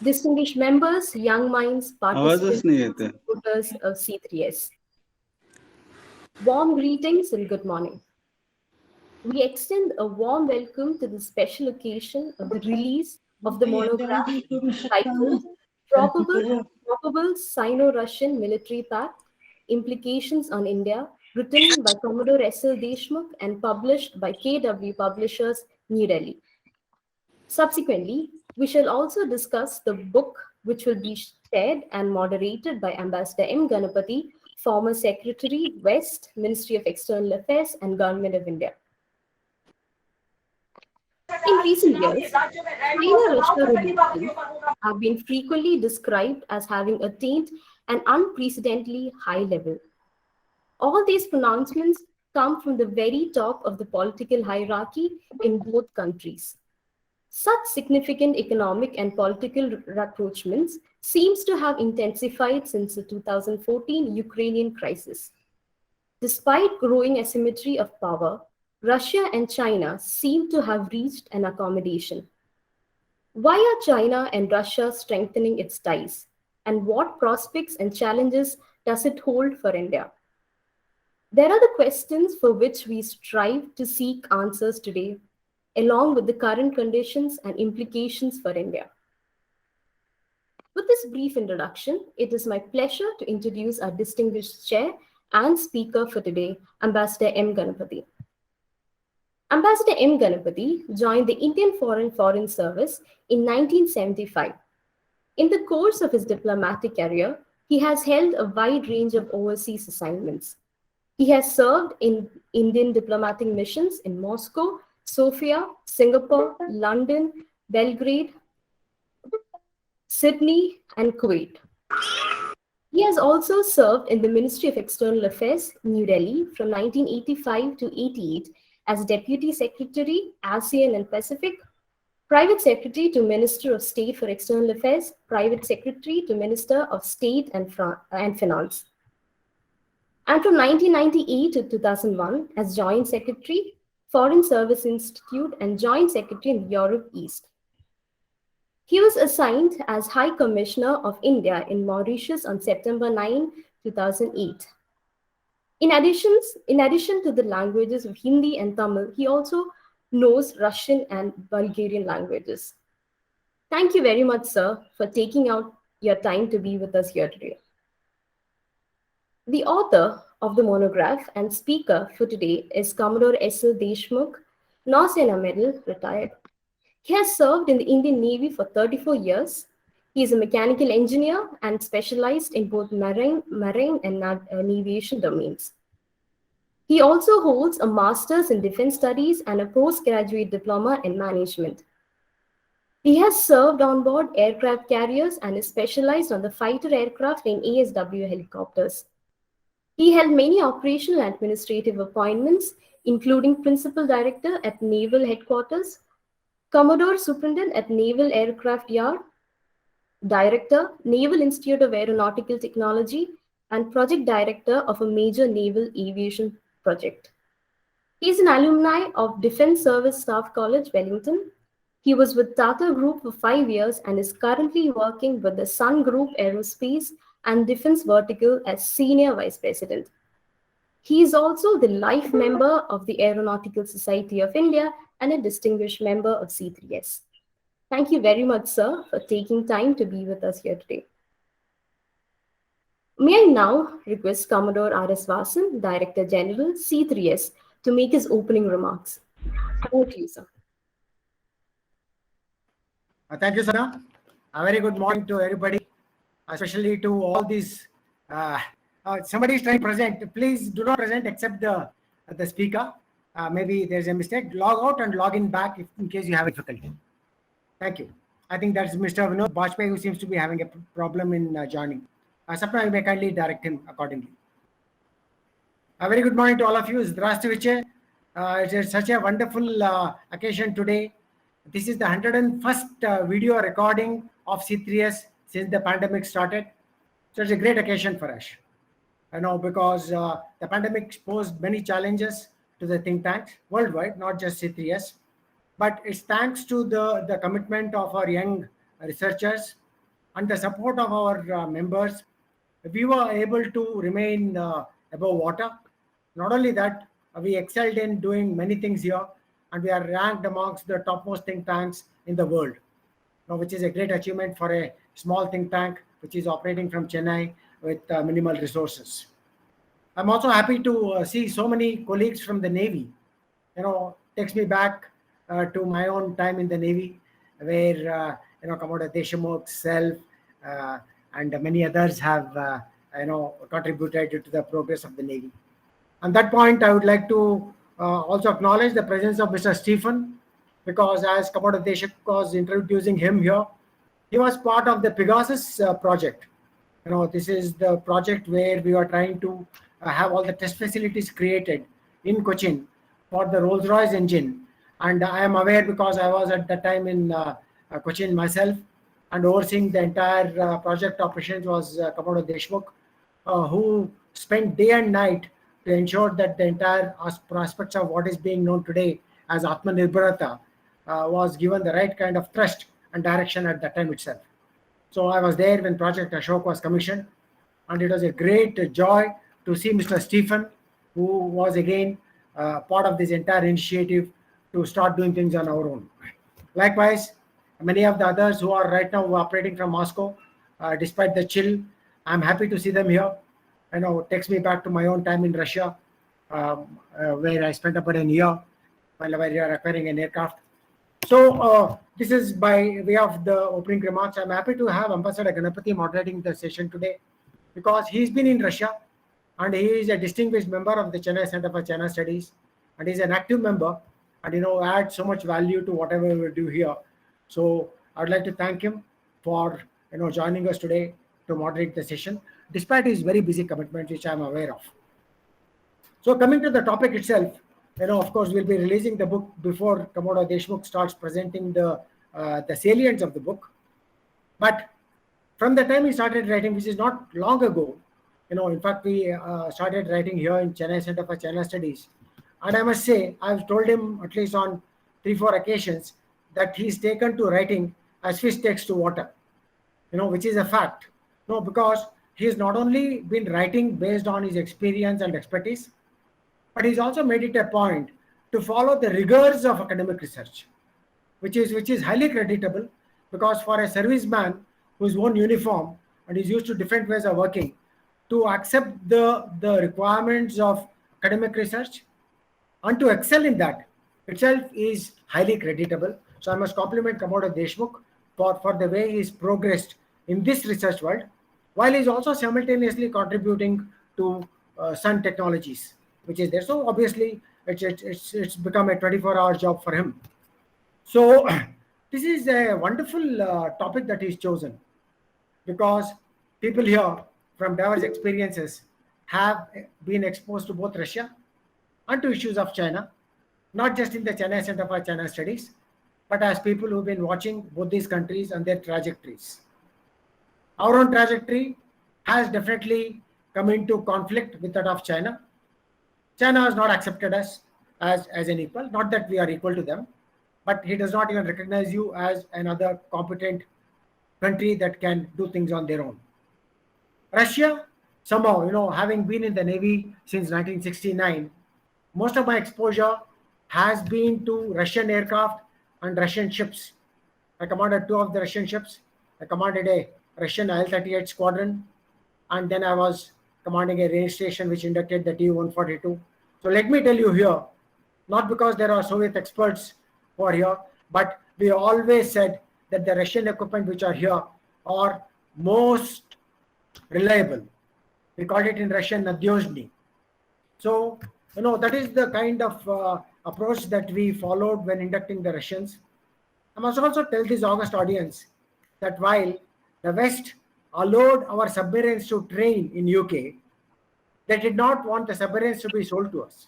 distinguished members, young minds, आवाजच participants, नाही and येते. supporters of C3S. Warm greetings and good morning. We extend a warm welcome to the special occasion of the release of the monograph titled Probable Sino-Russian Military Pact, Implications on India, written by Commodore Deshmukh and published by KW Publishers, New Delhi. Subsequently, we shall also discuss the book, which will be shared and moderated by Ambassador M. Ganapathi, former Secretary, West, Ministry of External Affairs and Government of India. In recent years, China-Russia relations have been frequently described as having attained an unprecedentedly high level. All these pronouncements come from the very top of the political hierarchy in both countries. Such significant economic and political rapprochements seems to have intensified since the 2014 Ukrainian crisis. Despite growing asymmetry of power, Russia and China seem to have reached an accommodation. Why are China and Russia strengthening its ties? And what prospects and challenges does it hold for India? There are the questions for which we strive to seek answers today, along with the current conditions and implications for India. With this brief introduction, it is my pleasure to introduce our distinguished chair and speaker for today, Ambassador M. Ganapathi. Ambassador M. Ganapathi joined the Indian Foreign Service in 1975. In the course of his diplomatic career, he has held a wide range of overseas assignments. He has served in Indian diplomatic missions in Moscow, Sofia, Singapore, London, Belgrade, Sydney, and Kuwait. He has also served in the Ministry of External Affairs, New Delhi, from 1985 to 88 as Deputy Secretary, ASEAN and Pacific, Private Secretary to Minister of State for External Affairs, Private Secretary to Minister of State and Finance. And from 1998 to 2001 as Joint Secretary, Foreign Service Institute and Joint Secretary in Europe East. He was assigned as High Commissioner of India in Mauritius on September 9, 2008. In addition to the languages of Hindi and Tamil, he also knows Russian and Bulgarian languages. Thank you very much, sir, for taking out your time to be with us here today. The author of the monograph and speaker for today is Commodore S.L. Deshmukh, Nausena Medal, retired. He has served in the Indian Navy for 34 years. He is a mechanical engineer and specialized in both marine and aviation domains. He also holds a master's in defense studies and a postgraduate diploma in management. He has served on board aircraft carriers and is specialized on the fighter aircraft and ASW helicopters. He held many operational and administrative appointments, including Principal Director at Naval Headquarters, Commodore Superintendent at Naval Aircraft Yard, Director, Naval Institute of Aeronautical Technology, and Project Director of a major naval aviation project. He is an alumni of Defense Service Staff College, Wellington. He was with Tata Group for 5 years and is currently working with the Sun Group Aerospace and Defense Vertical as Senior Vice President. He is also the life member of the Aeronautical Society of India and a distinguished member of C3S. Thank you very much, sir, for taking time to be with us here today. May I now request Commodore R.S. Vasan, Director General, C3S, to make his opening remarks. Over to you, sir. Thank you, Sana. A very good morning to everybody, especially to all these. Somebody is trying to present. Please do not present except the speaker. Maybe there's a mistake. Log out and log in back in case you have difficulty. Thank you. I think that's Mr. Vinod Bajpayee who seems to be having a problem in joining. Sapna, you may kindly direct him accordingly. A very good morning to all of you. Zdravstvuyte. It's such a wonderful occasion today. This is the 101st video recording of C3S since the pandemic started. So it's a great occasion for us. I know because the pandemic posed many challenges to the think tanks worldwide, not just C3S. But it's thanks to the commitment of our young researchers and the support of our members, we were able to remain above water. Not only that, we excelled in doing many things here, and we are ranked amongst the topmost think tanks in the world, which is a great achievement for a small think tank which is operating from Chennai with minimal resources. I'm also happy to see so many colleagues from the Navy. Takes me back to my own time in the Navy, where Commodore Deshmukh, self, and many others have contributed to the progress of the Navy. On that point, I would like to also acknowledge the presence of Mr. Stephen, because as Commodore Deshmukh was introducing him here, he was part of the Pegasus project. This is the project where we are trying to have all the test facilities created in Cochin for the Rolls-Royce engine. And I am aware because I was at that time in Cochin myself, and overseeing the entire project operations was Commodore Deshmukh, who spent day and night to ensure that the entire aspects of what is being known today as Atmanirbharata was given the right kind of thrust and direction at that time itself. So I was there when Project Ashok was commissioned, and it was a great joy to see Mr. Stephen, who was again part of this entire initiative to start doing things on our own. Likewise, many of the others who are right now operating from Moscow, despite the chill, I'm happy to see them here. It takes me back to my own time in Russia, where I spent about a year while we were acquiring an aircraft. So this is by way of the opening remarks. I'm happy to have Ambassador Ganapathi moderating the session today, because he's been in Russia and he is a distinguished member of the Chennai Center for China Studies, and he's an active member, and adds so much value to whatever we do here. So I'd like to thank him for joining us today to moderate the session, despite his very busy commitments, which I'm aware of. So coming to the topic itself, of course, we'll be releasing the book before Commodore Deshmukh starts presenting the salience of the book. But from the time he started writing, which is not long ago, in fact, we started writing here in Chennai Center for China Studies. And I must say, I've told him at least on 3-4 occasions that he's taken to writing as fish takes to water, which is a fact. Because he's not only been writing based on his experience and expertise, but he's also made it a point to follow the rigors of academic research, which is highly creditable, because for a serviceman who's worn uniform and is used to different ways of working, to accept the requirements of academic research and to excel in that itself is highly creditable. So I must compliment Commodore Deshmukh for the way he's progressed in this research world, while he's also simultaneously contributing to Sun Technologies, which is there. So obviously it's become a 24-hour job for him. So this is a wonderful topic that he's chosen, because people here from diverse experiences have been exposed to both Russia and to issues of China, not just in the Chennai Center for China Studies, but as people who've been watching both these countries and their trajectories. Our own trajectory has definitely come into conflict with that of China. China has not accepted us as an equal, not that we are equal to them, but he does not even recognize you as another competent country that can do things on their own. Russia, somehow, having been in the Navy since 1969, most of my exposure has been to Russian aircraft and Russian ships. I commanded 2 of the Russian ships. I commanded a Russian Il-38 squadron, and then I was commanding a range station which inducted the Tu-142. So let me tell you here, not because there are Soviet experts who are here, but we always said that the Russian equipment which are here are most reliable. We called it in Russian Nadyozhny. So, that is the kind of approach that we followed when inducting the Russians. I must also tell this august audience that while the West allowed our submarines to train in UK, they did not want the submarines to be sold to us.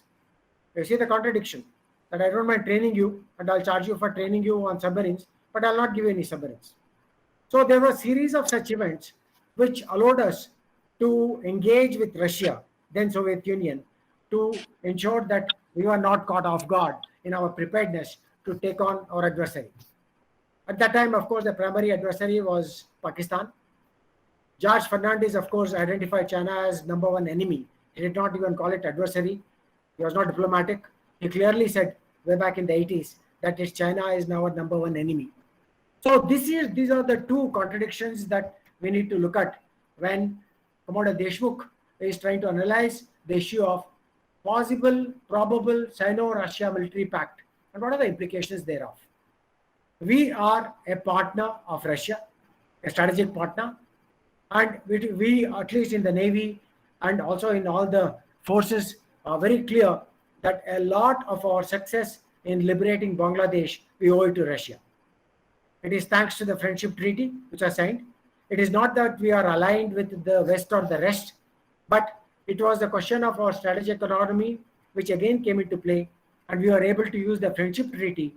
You see the contradiction, that I don't mind training you and I'll charge you for training you on submarines, but I'll not give you any submarines. So there were a series of such events which allowed us to engage with Russia, then Soviet Union, to ensure that we were not caught off guard in our preparedness to take on our adversary. At that time, of course, the primary adversary was Pakistan. George Fernandez, of course, identified China as number one enemy. He did not even call it adversary. He was not diplomatic. He clearly said way back in the 80s that China is now a number one enemy. So these are the two contradictions that we need to look at when Commodore Deshmukh is trying to analyze the issue of probable Sino-Russia military pact and what are the implications thereof. We are a partner of Russia, a strategic partner, and we at least in the Navy and also in all the forces are very clear that a lot of our success in liberating Bangladesh, we owe it to Russia. It is thanks to the friendship treaty which was signed. It is not that we are aligned with the West or the rest, but it was the question of our strategic autonomy which again came into play, and we were able to use the friendship treaty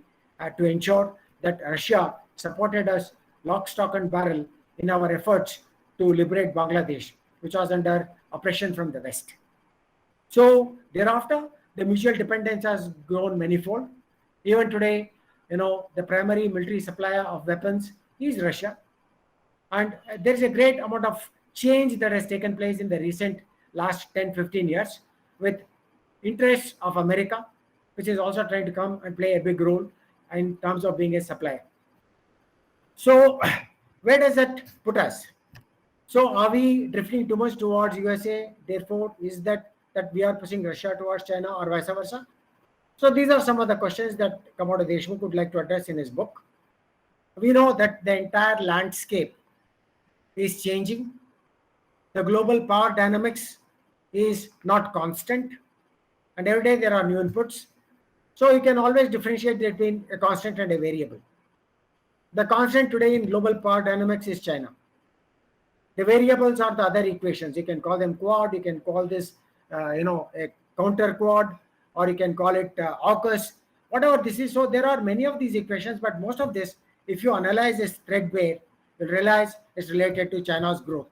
to ensure that Russia supported us lock, stock and barrel in our efforts to liberate Bangladesh, which was under oppression from the West. So thereafter, the mutual dependence has grown manifold. Even today, the primary military supplier of weapons is Russia. And there is a great amount of change that has taken place in the recent last 10-15 years with interests of America, which is also trying to come and play a big role in terms of being a supplier. So where does that put us? So are we drifting too much towards USA? Therefore, is that we are pushing Russia towards China or vice versa? So these are some of the questions that Commodore Deshmukh would like to address in his book. We know that the entire landscape is changing. The global power dynamics is not constant, and every day there are new inputs. So you can always differentiate between a constant and a variable. The constant today in global power dynamics is China. The variables are the other equations. You can call them quad, you can call this a counter quad, or you can call it AUKUS, whatever this is. So there are many of these equations, but most of this, if you analyze this threadbare, you'll realize it's related to China's growth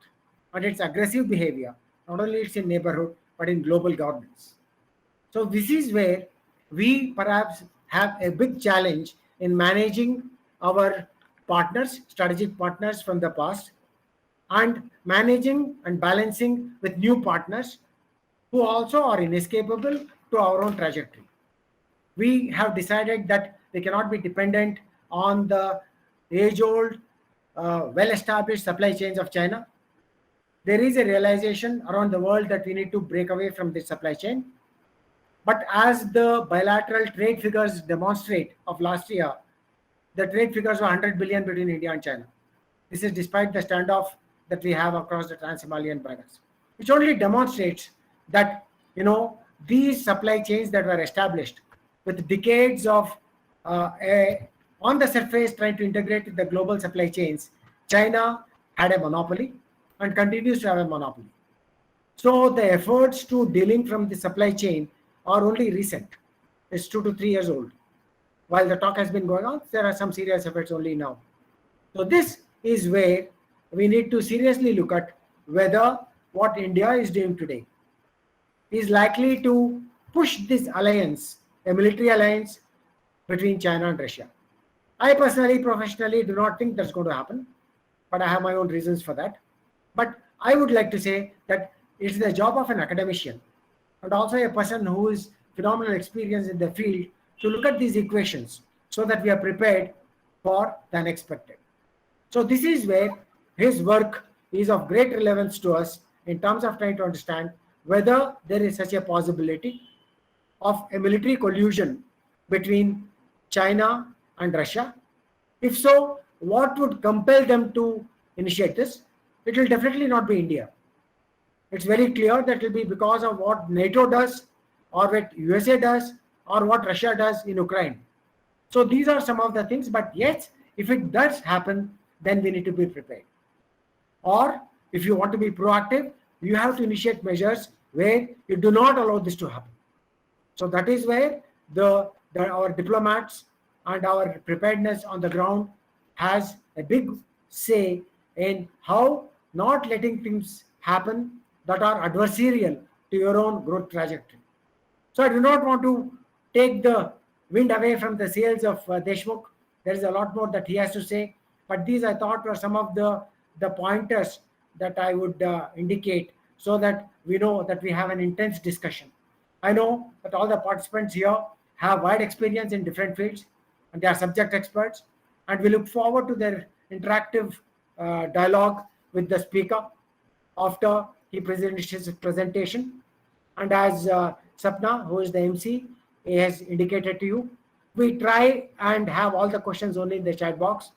and its aggressive behavior, not only it's in neighborhood, but in global governance. So this is where we perhaps have a big challenge in managing our partners, strategic partners from the past, and managing and balancing with new partners who also are inescapable to our own trajectory. We have decided that we cannot be dependent on the age-old, well-established supply chains of China. There is a realization around the world that we need to break away from this supply chain. But as the bilateral trade figures demonstrate of last year, the trade figures were 100 billion between India and China. This is despite the standoff that we have across the Trans-Himalayan borders, which only demonstrates that these supply chains that were established with decades of on the surface trying to integrate the global supply chains, China had a monopoly and continues to have a monopoly. So the efforts to dealing from the supply chain are only recent. It's 2 to 3 years old. While the talk has been going on, there are some serious efforts only now. So this is where we need to seriously look at whether what India is doing today is likely to push this alliance, a military alliance between China and Russia. I personally, professionally do not think that's going to happen, but I have my own reasons for that. But I would like to say that it's the job of an academician and also a person who is phenomenal experience in the field to look at these equations so that we are prepared for the unexpected. So this is where his work is of great relevance to us in terms of trying to understand whether there is such a possibility of a military collusion between China and Russia. If so, what would compel them to initiate this? It will definitely not be India. It's very clear that it will be because of what NATO does, or what USA does, or what Russia does in Ukraine. So these are some of the things, but yes, if it does happen, then we need to be prepared. Or if you want to be proactive, you have to initiate measures where you do not allow this to happen. So that is where our diplomats and our preparedness on the ground has a big say in how not letting things happen that are adversarial to your own growth trajectory. So I do not want to take the wind away from the sails of Deshmukh. There is a lot more that he has to say, but these I thought were some of the pointers that I would indicate so that we know that we have an intense discussion. I know that all the participants here have wide experience in different fields and they are subject experts, and we look forward to their interactive dialogue with the speaker after he presents his presentation. And as Sapna, who is the MC, has indicated to you, we try and have all the questions only in the chat box,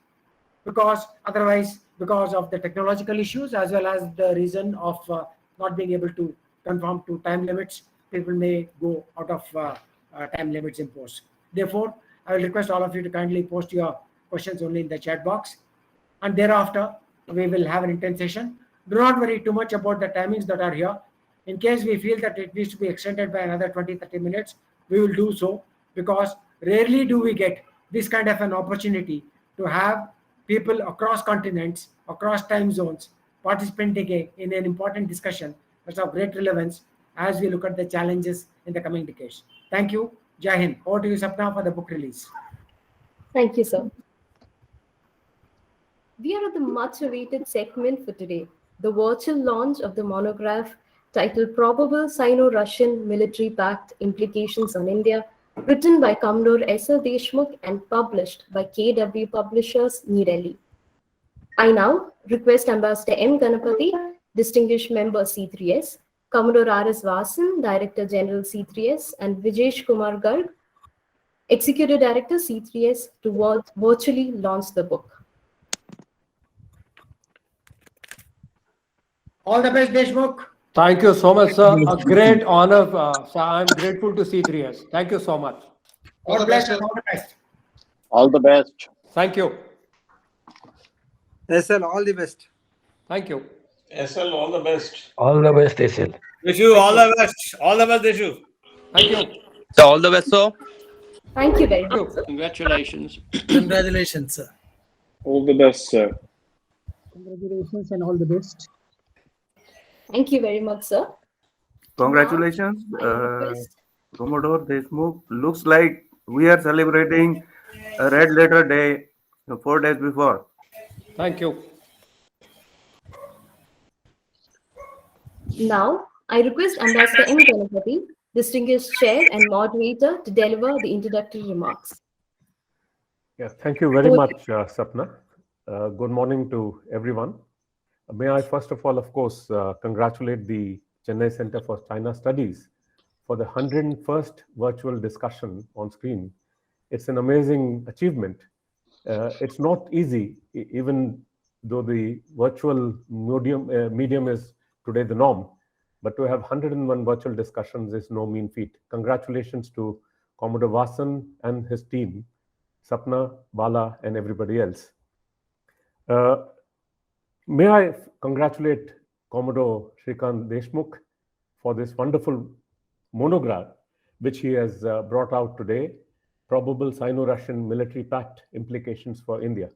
because otherwise, because of the technological issues as well as the reason of not being able to conform to time limits, people may go out of time limits imposed. Therefore, I will request all of you to kindly post your questions only in the chat box, and thereafter we will have an intense session. Do not worry too much about the timings that are here. In case we feel that it needs to be extended by another 20-30 minutes, we will do so, because rarely do we get this kind of an opportunity to have people across continents, across time zones participating in an important discussion that's of great relevance as we look at the challenges in the coming decades. Thank you. Jai Hind. Over to you, Sapna, for the book release. Thank you, sir. We are at the much awaited segment for today, the virtual launch of the monograph titled Probable Sino-Russian Military Pact Implications on India, written by Commodore S. Deshmukh and published by KW Publishers, New Delhi. I now request Ambassador M. Ganapathi, Distinguished Member C3S, Commodore R.S. Vasan, Director General C3S, and Vijesh Kumar Garg, Executive Director C3S, to virtually launch the book. All the best, Deshmukh. Thank you so much, sir. A great honor. Sir, I'm grateful to C3S. Thank you so much. All the best. All the best. All the best. Thank you. SL, all the best. Thank you. SL, all the best. All the best, SL. Wish you all the best. All the best, Deshu. Thank you. All the best, sir. Thank you very much, sir. Congratulations. Congratulations, sir. All the best, sir. Congratulations and all the best. Thank you very much, sir. Congratulations, Commodore Deshmukh. Looks like we are celebrating a Red Letter Day 4 days before. Thank you. Now, I request Ambassador M. Ganapathi, Distinguished Chair and Moderator, to deliver the introductory remarks. Yeah, thank you very much, Sapna. Good morning to everyone. May I first of all, of course, congratulate the Chennai Center for China Studies for the 101st virtual discussion on screen. It's an amazing achievement. It's not easy, even though the virtual medium is today the norm, but to have 101 virtual discussions is no mean feat. Congratulations to Commodore Vasan and his team, Sapna, Bala, and everybody else. May I congratulate Commodore Shrikant Deshmukh for this wonderful monograph, which he has brought out today, Probable Sino-Russian Military Pact Implications for India.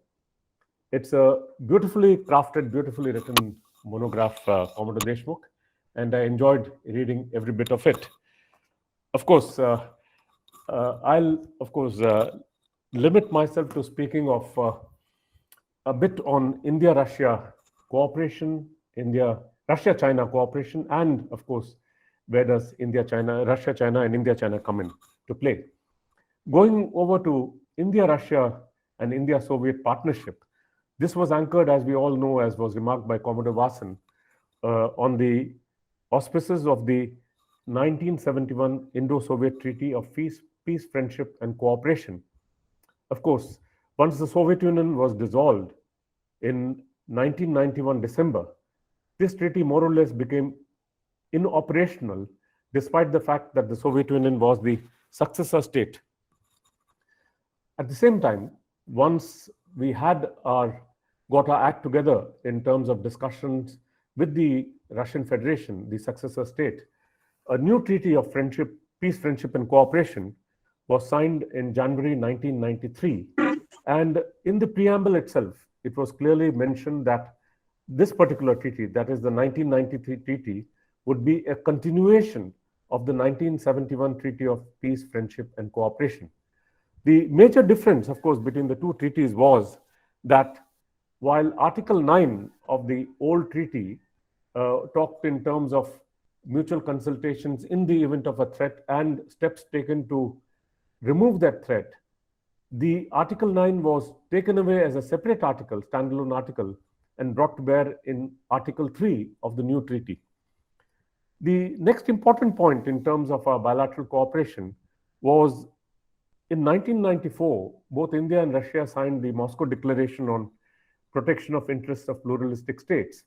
It's a beautifully crafted, beautifully written monograph, Commodore Deshmukh, and I enjoyed reading every bit of it. Of course, I'll, limit myself to speaking of a bit on India-Russia cooperation, Russia-China cooperation, and of course, where does Russia-China and India-China come into play? Going over to India-Russia and India-Soviet partnership, this was anchored, as we all know, as was remarked by Commodore Vasan, on the auspices of the 1971 Indo-Soviet Treaty of Peace, Friendship, and Cooperation. Of course, once the Soviet Union was dissolved in 1991 December, this treaty more or less became inoperational, despite the fact that the Soviet Union was the successor state. At the same time, once we had got our act together in terms of discussions with the Russian Federation, the successor state, a new treaty of friendship, peace, friendship, and cooperation was signed in January 1993. And in the preamble itself, it was clearly mentioned that this particular treaty, that is the 1993 treaty, would be a continuation of the 1971 Treaty of Peace, Friendship, and Cooperation. The major difference, of course, between the two treaties was that while Article 9 of the old treaty talked in terms of mutual consultations in the event of a threat and steps taken to remove that threat, the Article 9 was taken away as a separate article, standalone article, and brought to bear in Article 3 of the new treaty. The next important point in terms of our bilateral cooperation was in 1994, both India and Russia signed the Moscow Declaration on Protection of Interests of Pluralistic States.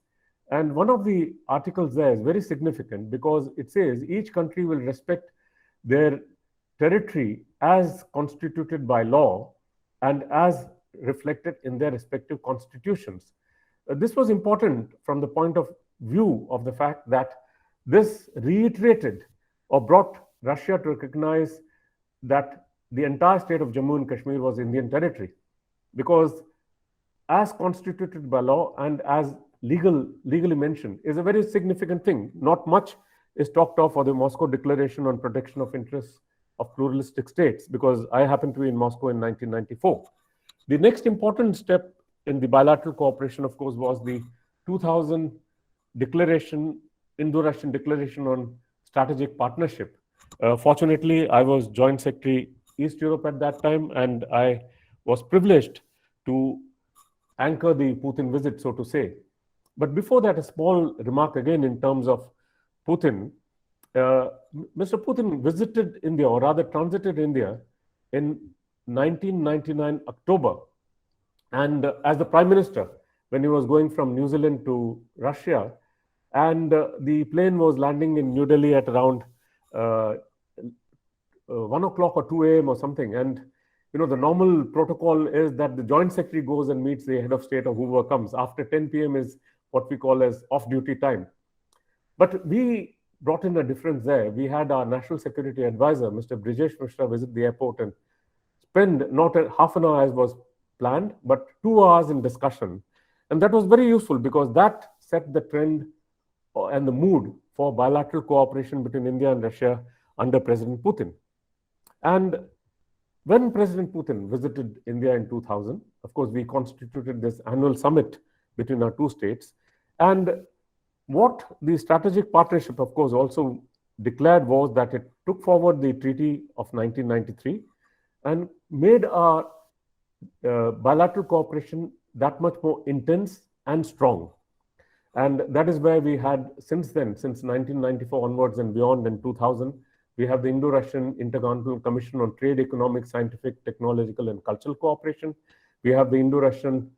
And one of the articles there is very significant because it says each country will respect their territory as constituted by law and as reflected in their respective constitutions. This was important from the point of view of the fact that this reiterated or brought Russia to recognize that the entire state of Jammu and Kashmir was Indian territory, because as constituted by law and as legally mentioned is a very significant thing. Not much is talked of for the Moscow Declaration on Protection of Interests of Pluralistic States, because I happened to be in Moscow in 1994. The next important step in the bilateral cooperation, of course, was the 2000 declaration, Indo-Russian Declaration on Strategic Partnership. Fortunately, I was Joint Secretary East Europe at that time, and I was privileged to anchor the Putin visit, so to say. But before that, a small remark again in terms of Putin. Mr. Putin visited India, or rather transited India, in 1999 October. And as the Prime Minister, when he was going from New Zealand to Russia, and the plane was landing in New Delhi at around 1 o'clock or 2 a.m. or something. And you know, the normal protocol is that the Joint Secretary goes and meets the head of state or whoever comes. After 10 p.m. is what we call as off-duty time. But we brought in a difference there. We had our National Security Advisor, Mr. Brijesh Mishra, visit the airport and spend not half an hour as was planned, but 2 hours in discussion. And that was very useful because that set the trend and the mood for bilateral cooperation between India and Russia under President Putin. And when President Putin visited India in 2000, of course, we constituted this annual summit between our two states. And what the strategic partnership, of course, also declared was that it took forward the Treaty of 1993 and made our bilateral cooperation that much more intense and strong. And that is where we had since then, since 1994 onwards and beyond in 2000, we have the Indo-Russian Intergovernmental Commission on Trade, Economic, Scientific, Technological, and Cultural Cooperation. We have the Indo-Russian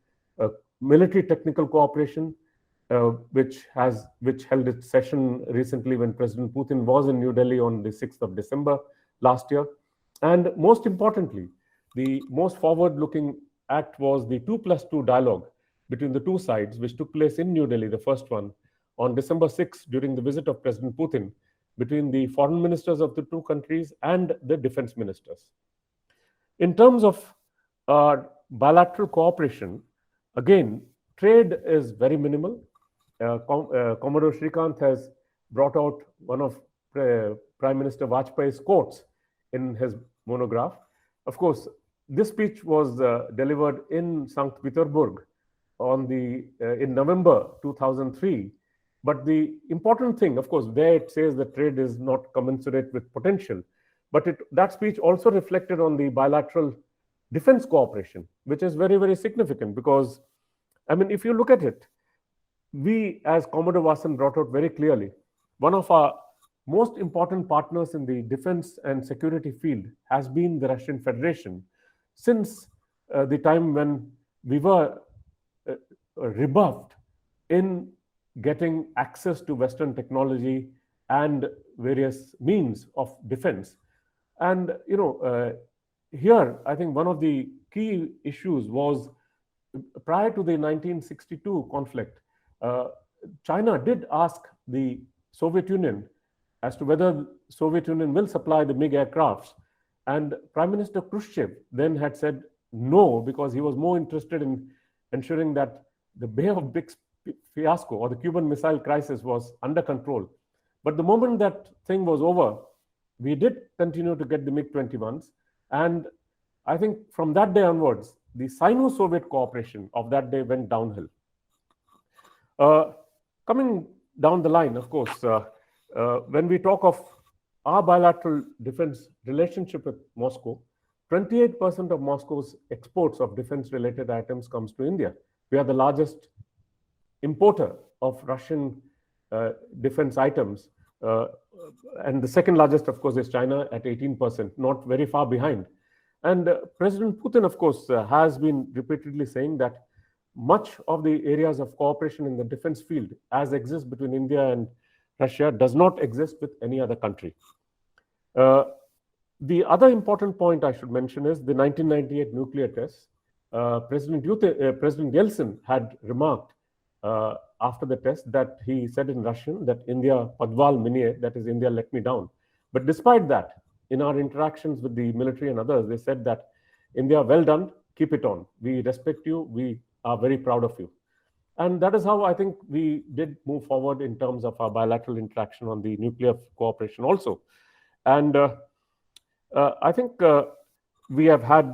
Military Technical Cooperation, which held its session recently when President Putin was in New Delhi on the 6th of December last year. And most importantly, the most forward-looking act was the 2+2 dialogue between the two sides, which took place in New Delhi, the first one, on December 6th during the visit of President Putin, between the foreign ministers of the two countries and the defense ministers. In terms of bilateral cooperation, again, trade is very minimal. Commodore Srikanth has brought out one of Prime Minister Vajpayee's quotes in his monograph. Of course, this speech was delivered in St. Petersburg in November 2003. But the important thing, of course, there it says that trade is not commensurate with potential. But that speech also reflected on the bilateral defense cooperation, which is very, very significant because, I mean, if you look at it, we, as Commodore Vasan brought out very clearly, one of our most important partners in the defense and security field has been the Russian Federation since the time when we were rebuffed in getting access to Western technology and various means of defense. And, you know, here, I think one of the key issues was prior to the 1962 conflict, China did ask the Soviet Union as to whether Soviet Union will supply the MiG aircrafts. And Prime Minister Khrushchev then had said no, because he was more interested in ensuring that the Bay of Bix fiasco or the Cuban Missile Crisis was under control. But the moment that thing was over, we did continue to get the MiG-21s. And I think from that day onwards, the Sino-Soviet cooperation of that day went downhill. Coming down the line, of course, when we talk of our bilateral defense relationship with Moscow, 28% of Moscow's exports of defense-related items comes to India. We are the largest importer of Russian defense items. And the second largest, of course, is China at 18%, not very far behind. And President Putin, of course, has been repeatedly saying that much of the areas of cooperation in the defense field, as exists between India and Russia, does not exist with any other country. The other important point I should mention is the 1998 nuclear tests. President Yeltsin had remarked after the test that he said in Russian that India padval miniye, that is India let me down. But despite that, in our interactions with the military and others, they said that India, well done, keep it on. We respect you, we are very proud of you. And that is how I think we did move forward in terms of our bilateral interaction on the nuclear cooperation also. And I think we have had,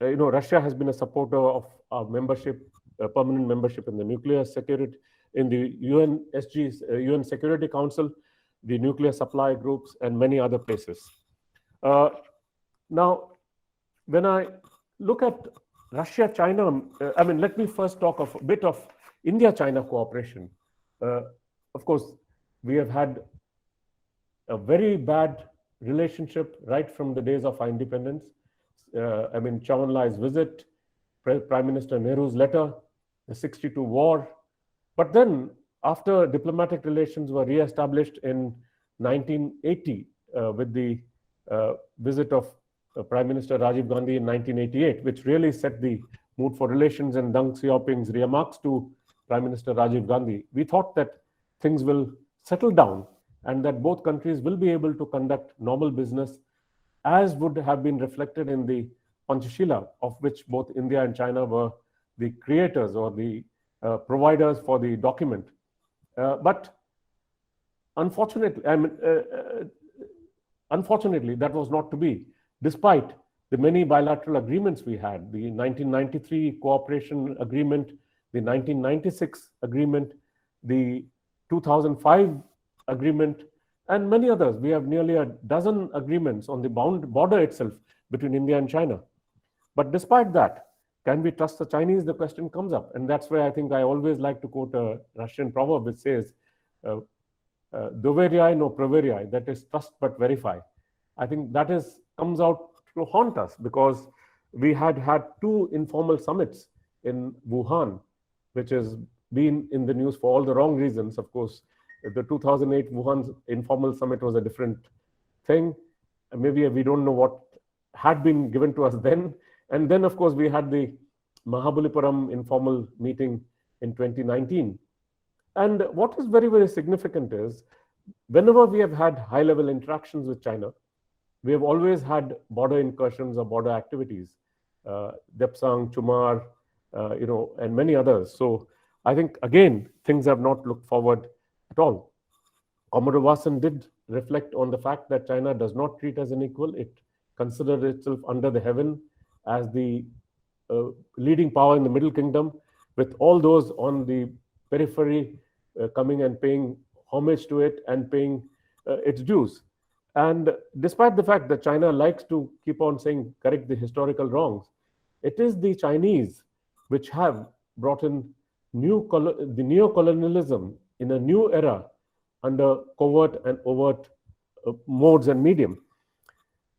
Russia has been a supporter of our membership, permanent membership in the nuclear security, in the UN Security Council, the nuclear supply groups, and many other places. Now, when I look at Russia-China, let me first talk of a bit of India-China cooperation. Of course, we have had a very bad relationship right from the days of our independence. Chow En-lai's visit, Prime Minister Nehru's letter, the 62 war. But then, after diplomatic relations were re-established in 1980 with the visit of Prime Minister Rajiv Gandhi in 1988, which really set the mood for relations, and Deng Xiaoping's remarks to Prime Minister Rajiv Gandhi, we thought that things will settle down and that both countries will be able to conduct normal business as would have been reflected in the Panchashila, of which both India and China were the creators or the providers for the document. But unfortunately, that was not to be, despite the many bilateral agreements we had, the 1993 cooperation agreement, the 1996 agreement, the 2005 agreement, and many others. We have nearly a dozen agreements on the border itself between India and China. But despite that, can we trust the Chinese? The question comes up. And that's where I think I always like to quote a Russian proverb which says, doveryai no proveryai, that is trust but verify. I think that comes out to haunt us because we had two informal summits in Wuhan, which has been in the news for all the wrong reasons. Of course, the 2008 Wuhan informal summit was a different thing. Maybe we don't know what had been given to us then. And then, of course, we had the Mahabalipuram informal meeting in 2019. And what is very, very significant is whenever we have had high-level interactions with China, we have always had border incursions or border activities, Depsang, Chumar, and many others. So I think, again, things have not looked forward at all. Commodore Vasan did reflect on the fact that China does not treat as an equal. It considers itself under the heaven as the leading power in the Middle Kingdom, with all those on the periphery coming and paying homage to it and paying its dues. And despite the fact that China likes to keep on saying, correct the historical wrongs, it is the Chinese which have brought in the neocolonialism in a new era under covert and overt modes and medium.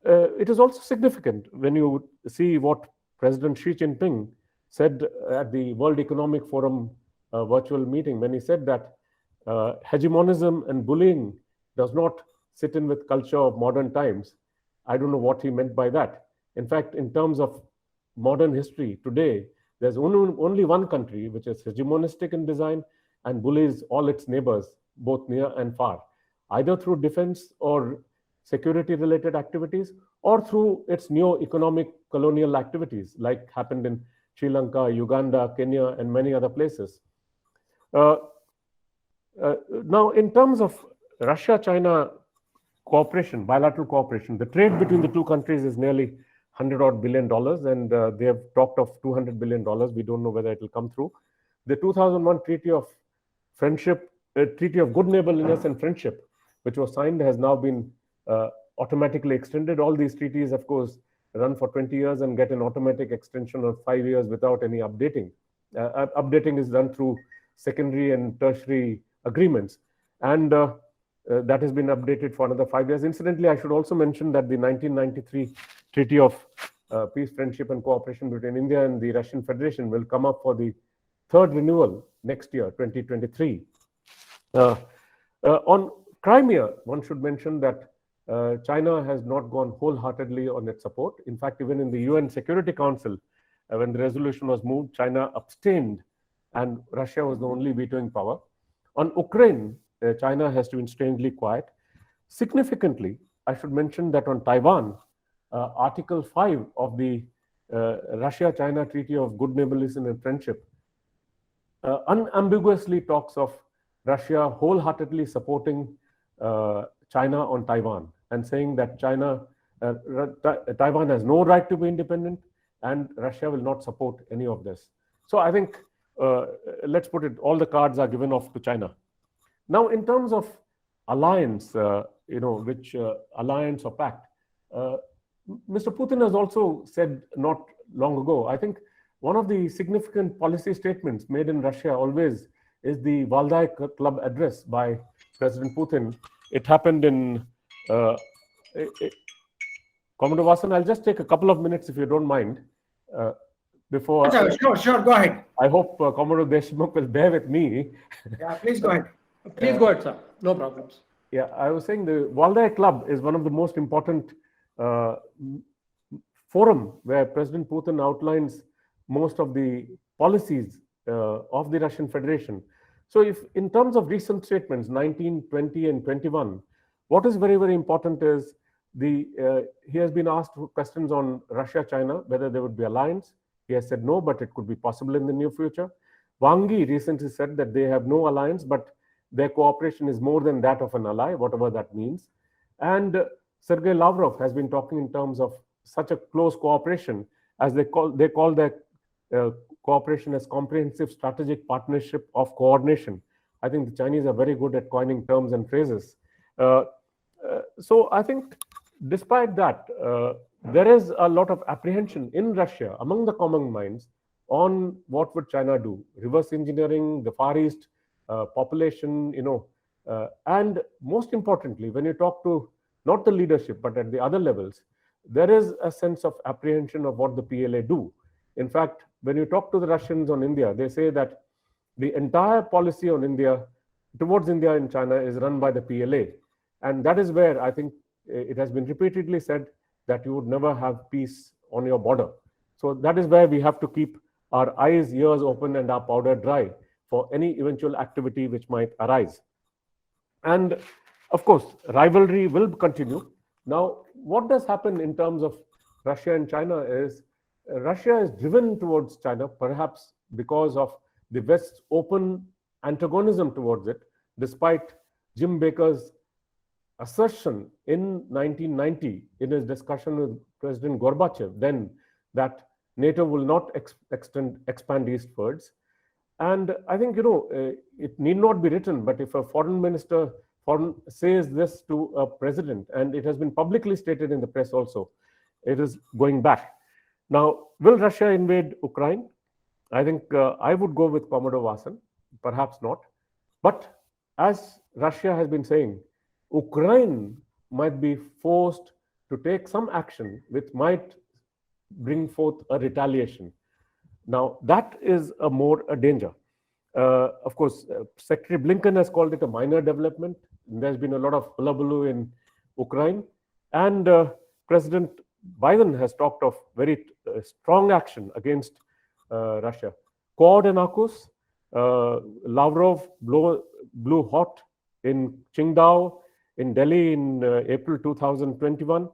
It is also significant when you see what President Xi Jinping said at the World Economic Forum virtual meeting, when he said that hegemonism and bullying does not sit in with culture of modern times. I don't know what he meant by that. In fact, in terms of modern history today, there's only one country which is hegemonistic in design and bullies all its neighbors, both near and far, either through defense or security-related activities, or through its neo-economic colonial activities, like happened in Sri Lanka, Uganda, Kenya, and many other places. Now, in terms of Russia-China cooperation, bilateral cooperation, the trade between the two countries is nearly $100 billion, and they have talked of $200 billion. We don't know whether it will come through. The 2001 Treaty of Friendship, Treaty of Good Neighborliness and Friendship, which was signed, has now been automatically extended. All these treaties, of course, run for 20 years and get an automatic extension of 5 years without any updating. Updating is done through secondary and tertiary agreements, and that has been updated for another 5 years. Incidentally, I should also mention that the 1993 Treaty of Peace, Friendship and Cooperation between India and the Russian Federation will come up for the third renewal next year, 2023. On Crimea, one should mention that China has not gone wholeheartedly on its support. In fact, even in the UN Security Council, when the resolution was moved, China abstained and Russia was the only vetoing power. On Ukraine, China has been strangely quiet. Significantly, I should mention that on Taiwan, Article 5 of the Russia-China Treaty of Good Neighborliness and Friendship unambiguously talks of Russia wholeheartedly supporting China on Taiwan and saying that Taiwan has no right to be independent and Russia will not support any of this. So I think, let's put it, all the cards are given off to China. Now, in terms of alliance, which alliance or pact, Mr. Putin has also said not long ago, I think one of the significant policy statements made in Russia always is the Valdai Club address by President Putin. It happened in Commodore Vasan. I'll just take a couple of minutes, if you don't mind, before. Sure, go ahead. I hope Commodore Deshmukh will bear with me. Yeah, please go ahead. Please go ahead, sir. No problems. Yeah, I was saying the Valdai Club is one of the most important forum where President Putin outlines most of the policies of the Russian Federation. So if in terms of recent statements, 19, 20 and 21, what is very, very important is he has been asked questions on Russia, China, whether there would be alliance. He has said no, but it could be possible in the near future. Wang Yi recently said that they have no alliance, but their cooperation is more than that of an ally, whatever that means. And Sergei Lavrov has been talking in terms of such a close cooperation, as they call their cooperation as comprehensive strategic partnership of coordination. I think the Chinese are very good at coining terms and phrases. So I think despite that, there is a lot of apprehension in Russia among the common minds on what would China do. Reverse engineering, the Far East, population, and most importantly, when you talk to not the leadership, but at the other levels, there is a sense of apprehension of what the PLA do. In fact, when you talk to the Russians on India, they say that the entire policy on India, towards India and China, is run by the PLA. And that is where I think it has been repeatedly said that you would never have peace on your border. So that is where we have to keep our eyes, ears open and our powder dry for any eventual activity which might arise. And of course, rivalry will continue. Now, what does happen in terms of Russia and China is Russia is driven towards China, perhaps because of the West's open antagonism towards it, despite Jim Baker's assertion in 1990 in his discussion with President Gorbachev then that NATO will not expand eastwards. And I think, it need not be written, but if a foreign minister says this to a president, and it has been publicly stated in the press also, it is going back. Now, will Russia invade Ukraine? I think I would go with Commodore Vasan, perhaps not. But as Russia has been saying, Ukraine might be forced to take some action which might bring forth a retaliation. Now, that is a danger. Of course, Secretary Blinken has called it a minor development. There's been a lot of hullabaloo in Ukraine. And President Biden has talked of very strong action against Russia. Quad and AUKUS, Lavrov blew hot in Qingdao, in Delhi in April 2021.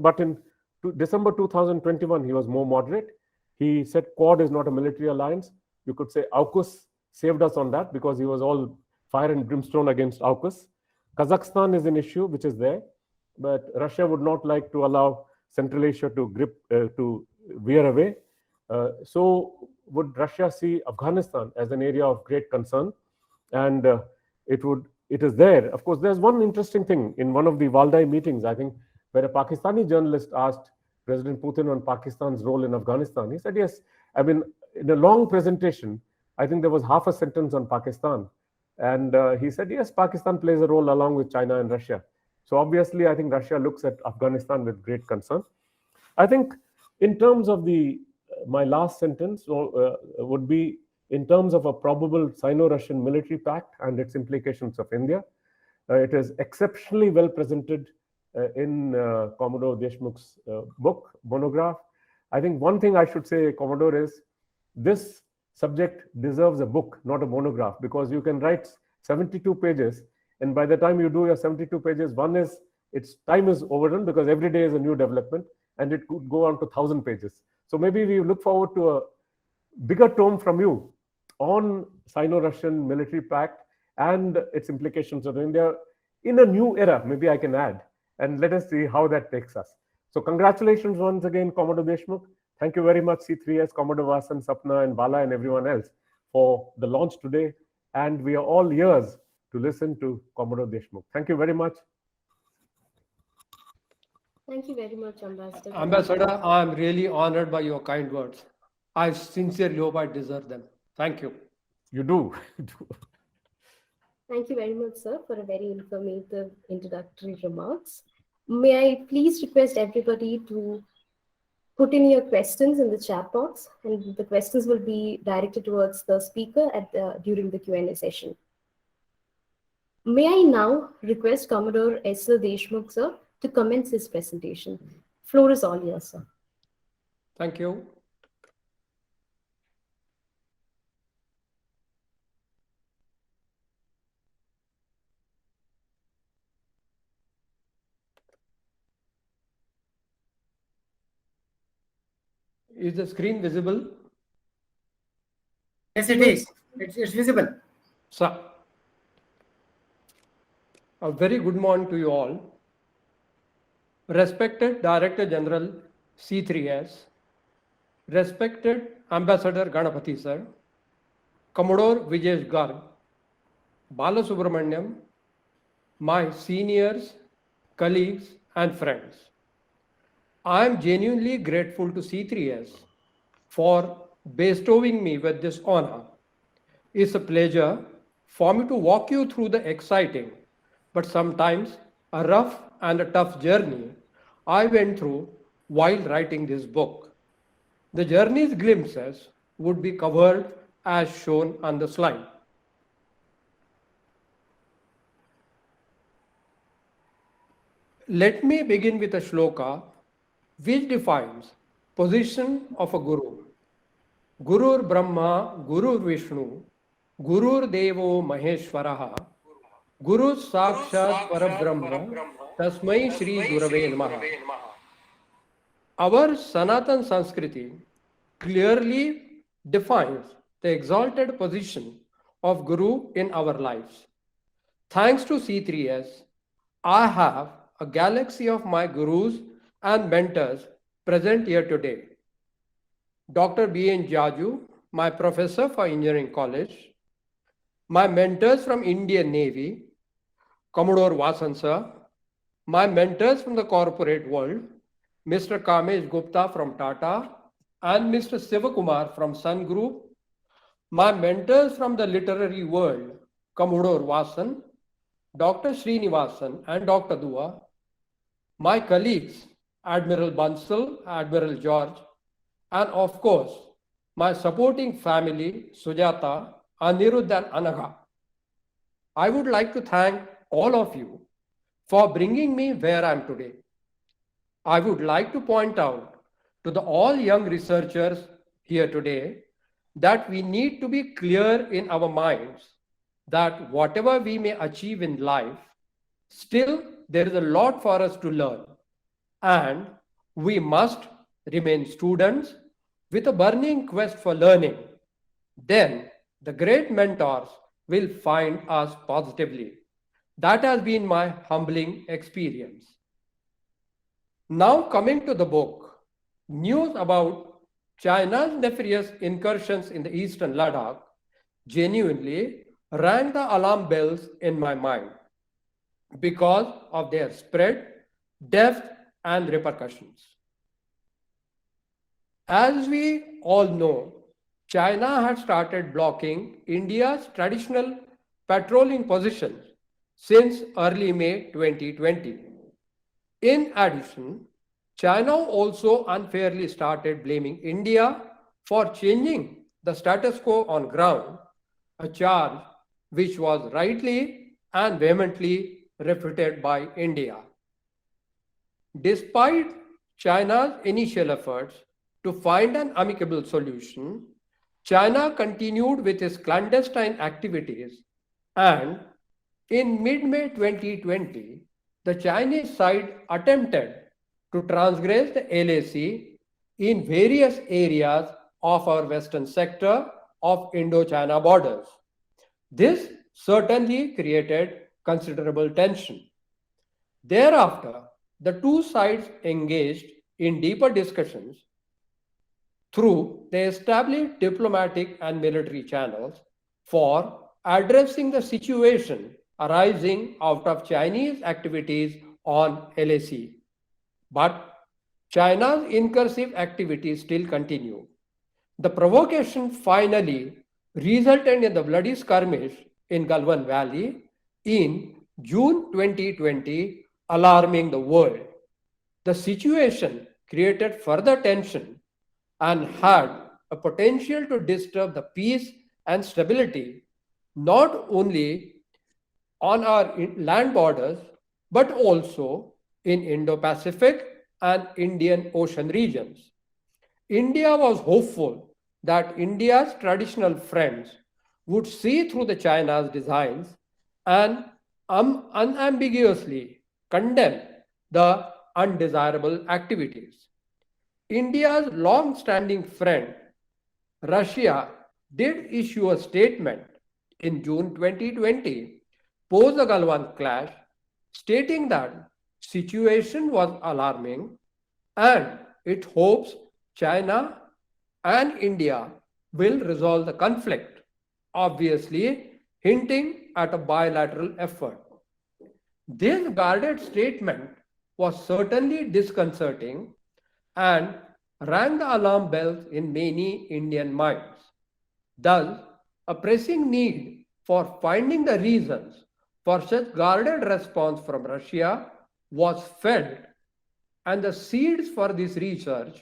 But in December 2021, he was more moderate. He said Quad is not a military alliance. You could say AUKUS saved us on that because he was all fire and brimstone against AUKUS. Kazakhstan is an issue which is there, but Russia would not like to allow Central Asia to veer away. So would Russia see Afghanistan as an area of great concern? And it is there. Of course, there's one interesting thing in one of the Valdai meetings, I think, where a Pakistani journalist asked President Putin on Pakistan's role in Afghanistan. He said, yes, I mean, in a long presentation, I think there was half a sentence on Pakistan. And he said, yes, Pakistan plays a role along with China and Russia. So obviously, I think Russia looks at Afghanistan with great concern. I think in terms of my last sentence would be in terms of a probable Sino-Russian military pact and its implications of India. It is exceptionally well presented in Commodore Deshmukh's book, monograph. I think one thing I should say, Commodore, is this subject deserves a book, not a monograph, because you can write 72 pages, and by the time you do your 72 pages, one is its time is overdone because every day is a new development, and it could go on to 1,000 pages. So maybe we look forward to a bigger tome from you on Sino-Russian military pact and its implications on India in a new era, maybe I can add, and let us see how that takes us. So congratulations once again, Commodore Deshmukh. Thank you very much, C3S, Commodore Vasan, Sapna, and Bala, and everyone else for the launch today. And we are all ears to listen to Commodore Deshmukh. Thank you very much. Thank you very much, Ambassador. Ambassador, I'm really honored by your kind words. I sincerely hope I deserve them. Thank you. You do. Thank you very much, sir, for a very informative introductory remarks. May I please request everybody to put in your questions in the chat box, and the questions will be directed towards the speaker during the Q&A session. May I now request Commodore S.L. Deshmukh, sir, to commence his presentation. Floor is all yours, sir. Thank you. Is the screen visible? Yes, it is. It's visible. Sir, a very good morning to you all. Respected Director General C3S, respected Ambassador Ganapathi sir, Commodore Vijesh Garg, Bala Subramaniam, my seniors, colleagues and friends. I am genuinely grateful to C3S for bestowing me with this honor. It's a pleasure for me to walk you through the exciting, but sometimes a rough and a tough journey I went through while writing this book. The journey's glimpses would be covered as shown on the slide. Let me begin with a shloka which defines position of a guru. Gurur Brahma, Gurur Vishnu, Gurur Devo Maheshwaraha, Guru Sakshat Parabrahma, Tasmai Shri Gurave Namaha. Our Sanatan Sanskriti clearly defines the exalted position of Guru in our lives. Thanks to C3S, I have a galaxy of my gurus and mentors present here today. Dr. B.N. Jaju, my professor for engineering college, my mentors from Indian Navy, Commodore Vasan sir, my mentors from the corporate world, Mr. Kamesh Gupta from Tata and Mr. Sivakumar from Sun Group, my mentors from the literary world, Commodore Vasan, Dr. Srinivasan and Dr. Dua, my colleagues, Admiral Bansal, Admiral George, and of course, my supporting family, Sujata, Anirudh and Anagha. I would like to thank all of you for bringing me where I am today. I would like to point out to all young researchers here today that we need to be clear in our minds that whatever we may achieve in life, still there is a lot for us to learn, and we must remain students with a burning quest for learning. Then the great mentors will find us positively. That has been my humbling experience. Now coming to the book, news about China's nefarious incursions in the eastern Ladakh genuinely rang the alarm bells in my mind because of their spread, depth, and repercussions. As we all know, China had started blocking India's traditional patrolling positions since early May 2020. In addition, China also unfairly started blaming India for changing the status quo on ground, a charge which was rightly and vehemently refuted by India. Despite China's initial efforts to find an amicable solution, China continued with its clandestine activities, and in mid-May 2020, the Chinese side attempted to transgress the LAC in various areas of our western sector of Indo-China borders. This certainly created considerable tension. Thereafter, the two sides engaged in deeper discussions through the established diplomatic and military channels for addressing the situation arising out of Chinese activities on LAC. But China's incursive activities still continue. The provocation finally resulted in the bloody skirmish in Galwan Valley in June 2020, alarming the world. The situation created further tension and had a potential to disturb the peace and stability not only on our land borders but also in Indo-Pacific and Indian Ocean regions. India was hopeful that India's traditional friends would see through the China's designs and unambiguously condemn the undesirable activities. India's long-standing friend, Russia, did issue a statement in June 2020, post the Galwan clash, stating that situation was alarming and it hopes China and India will resolve the conflict, obviously hinting at a bilateral effort. This guarded statement was certainly disconcerting and rang the alarm bells in many Indian minds. Thus, a pressing need for finding the reasons for such guarded response from Russia was felt, and the seeds for this research,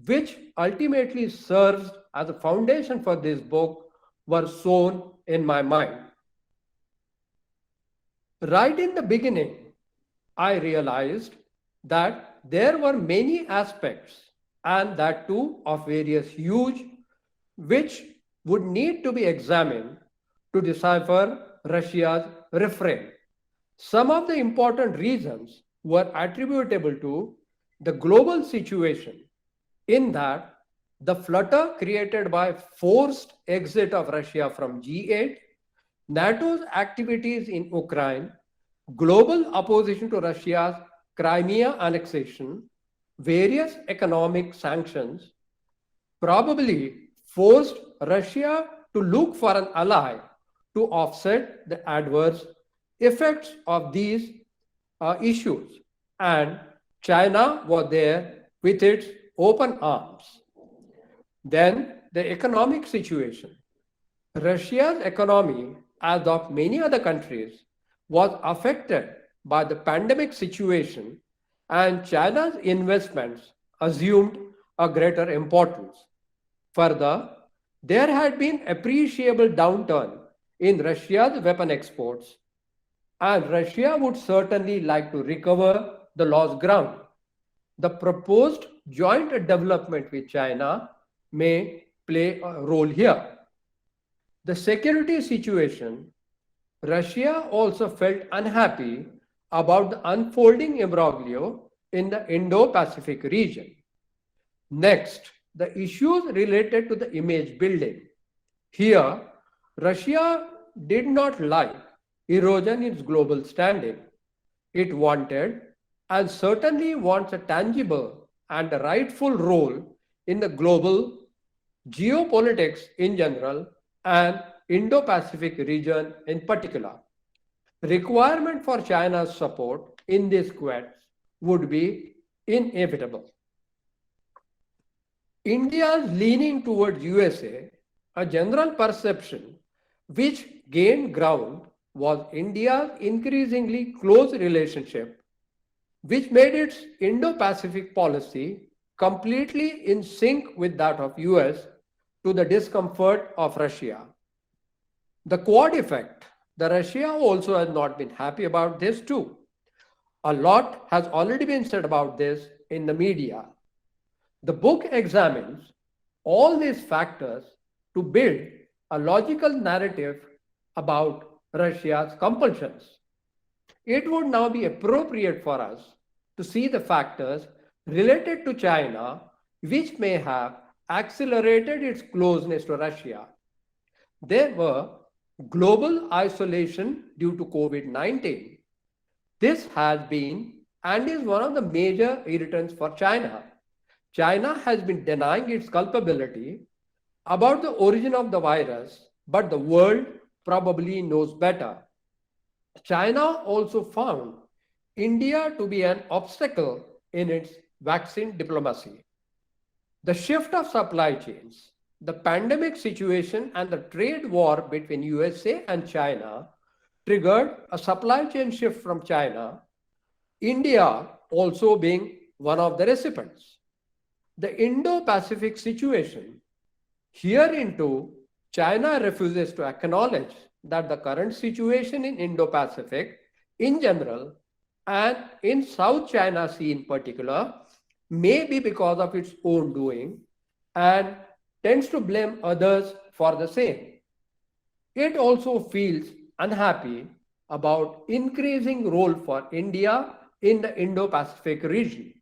which ultimately serves as a foundation for this book, were sown in my mind. Right in the beginning, I realized that there were many aspects, and that too of various hues, which would need to be examined to decipher Russia's refrain. Some of the important reasons were attributable to the global situation, in that the flutter created by forced exit of Russia from G8, NATO's activities in Ukraine, global opposition to Russia's Crimea annexation, various economic sanctions, probably forced Russia to look for an ally to offset the adverse effects of these issues. And China was there with its open arms. Then the economic situation. Russia's economy, as of many other countries, was affected by the pandemic situation, and China's investments assumed a greater importance. Further, there had been appreciable downturn in Russia's weapon exports, and Russia would certainly like to recover the lost ground. The proposed joint development with China may play a role here. The security situation. Russia also felt unhappy about the unfolding imbroglio in the Indo-Pacific region. Next, the issues related to the image building. Here, Russia did not like erosion in its global standing. It wanted and certainly wants a tangible and a rightful role in the global geopolitics in general and Indo-Pacific region in particular. Requirement for China's support in this quest would be inevitable. India's leaning towards USA, a general perception which gained ground was India's increasingly close relationship, which made its Indo-Pacific policy completely in sync with that of US to the discomfort of Russia. The Quad effect, the Russia also has not been happy about this too. A lot has already been said about this in the media. The book examines all these factors to build a logical narrative about Russia's compulsions. It would now be appropriate for us to see the factors related to China which may have accelerated its closeness to Russia. There were global isolation due to COVID-19. This has been and is one of the major irritants for China. China has been denying its culpability about the origin of the virus, but the world probably knows better. China also found India to be an obstacle in its vaccine diplomacy. The shift of supply chains, the pandemic situation, and the trade war between USA and China triggered a supply chain shift from China, India also being one of the recipients. The Indo-Pacific situation, hereinto, China refuses to acknowledge that the current situation in Indo-Pacific in general and in South China Sea in particular may be because of its own doing and tends to blame others for the same. It also feels unhappy about increasing role for India in the Indo-Pacific region.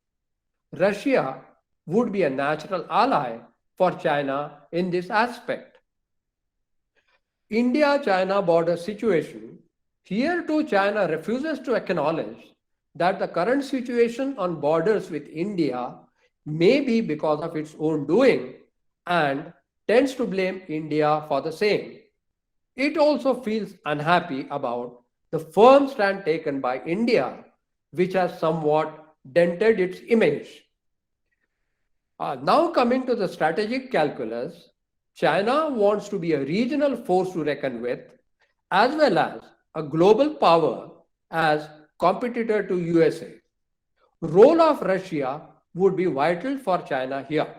Russia would be a natural ally for China in this aspect. India-China border situation, here too China refuses to acknowledge that the current situation on borders with India may be because of its own doing and tends to blame India for the same. It also feels unhappy about the firm stand taken by India, which has somewhat dented its image. Now coming to the strategic calculus, China wants to be a regional force to reckon with, as well as a global power as competitor to USA. Role of Russia would be vital for China here.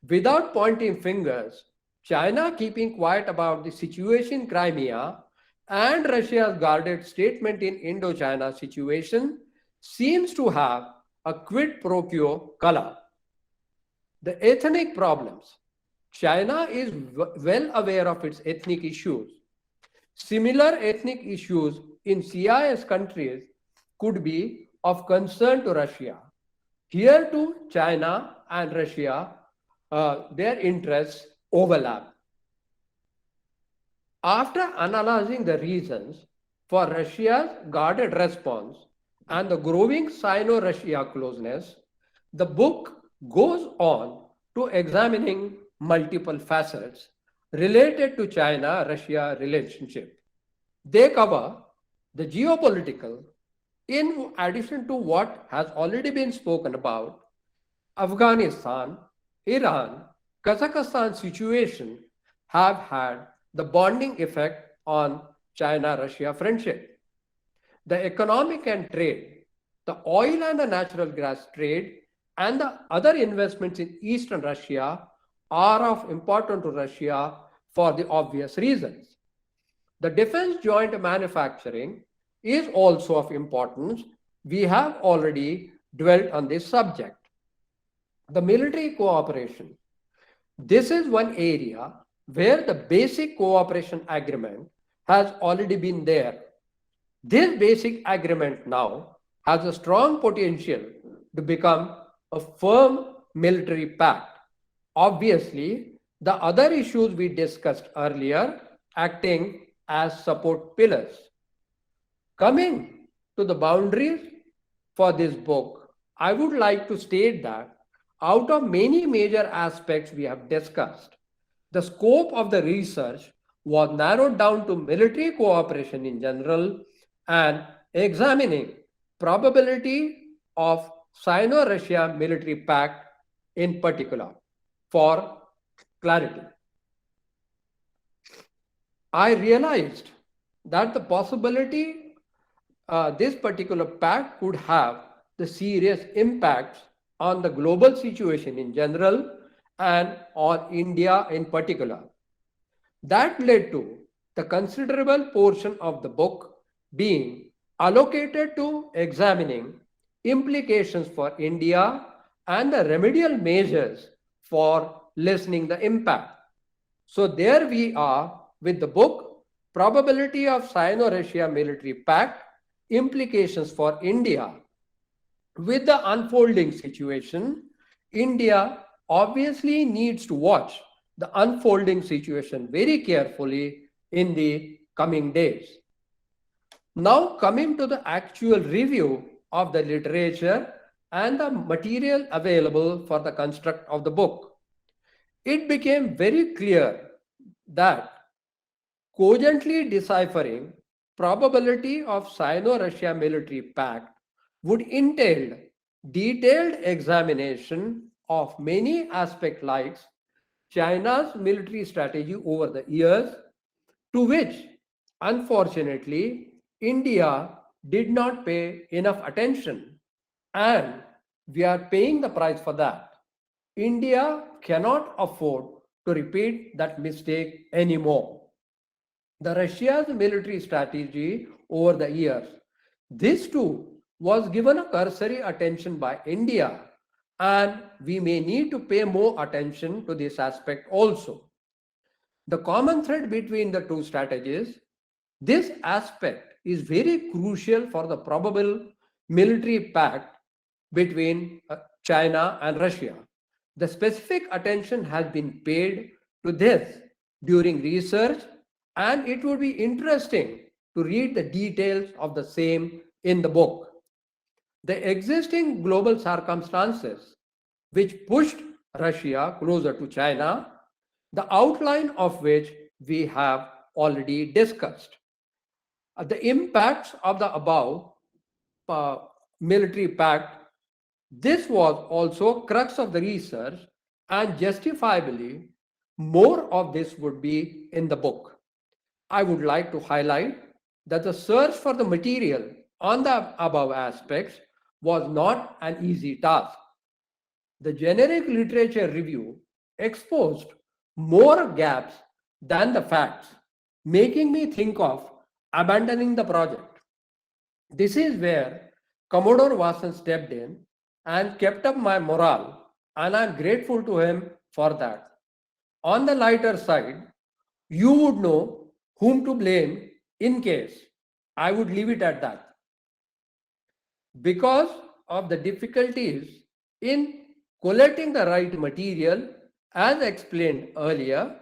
Without pointing fingers, China keeping quiet about the situation in Crimea and Russia's guarded statement in Indo-China situation seems to have a quid pro quo color. The ethnic problems. China is well aware of its ethnic issues. Similar ethnic issues in CIS countries could be of concern to Russia. Here too, China and Russia, their interests overlap. After analyzing the reasons for Russia's guarded response and the growing Sino-Russia closeness, the book goes on to examining multiple facets related to China-Russia relationship. They cover the geopolitical, in addition to what has already been spoken about, Afghanistan, Iran, Kazakhstan situation have had the bonding effect on China-Russia friendship. The economic and trade, the oil and the natural gas trade, and the other investments in Eastern Russia are of importance to Russia for the obvious reasons. The defense joint manufacturing is also of importance. We have already dwelt on this subject. The military cooperation. This is one area where the basic cooperation agreement has already been there. This basic agreement now has a strong potential to become a firm military pact. Obviously, the other issues we discussed earlier acting as support pillars. Coming to the boundaries for this book, I would like to state that out of many major aspects we have discussed, the scope of the research was narrowed down to military cooperation in general and examining probability of Sino-Russia military pact in particular for clarity. I realized that the possibility this particular pact could have the serious impacts on the global situation in general and on India in particular. That led to the considerable portion of the book being allocated to examining implications for India and the remedial measures for lessening the impact. So there we are with the book Probability of Sino-Russia Military Pact, Implications for India. With the unfolding situation, India obviously needs to watch the unfolding situation very carefully in the coming days. Now coming to the actual review of the literature and the material available for the construct of the book, it became very clear that cogently deciphering probability of Sino-Russia military pact would entail detailed examination of many aspects like China's military strategy over the years, to which, unfortunately, India did not pay enough attention, and we are paying the price for that. India cannot afford to repeat that mistake anymore. The Russia's military strategy over the years, this too was given a cursory attention by India, and we may need to pay more attention to this aspect also. The common thread between the two strategies, this aspect is very crucial for the probable military pact between China and Russia. The specific attention has been paid to this during research, and it would be interesting to read the details of the same in the book. The existing global circumstances which pushed Russia closer to China, the outline of which we have already discussed. The impacts of the above military pact, this was also crux of the research, and justifiably more of this would be in the book. I would like to highlight that the search for the material on the above aspects was not an easy task. The generic literature review exposed more gaps than the facts, making me think of abandoning the project. This is where Commodore Watson stepped in and kept up my morale, and I'm grateful to him for that. On the lighter side, you would know whom to blame in case. I would leave it at that. Because of the difficulties in collating the right material, as explained earlier,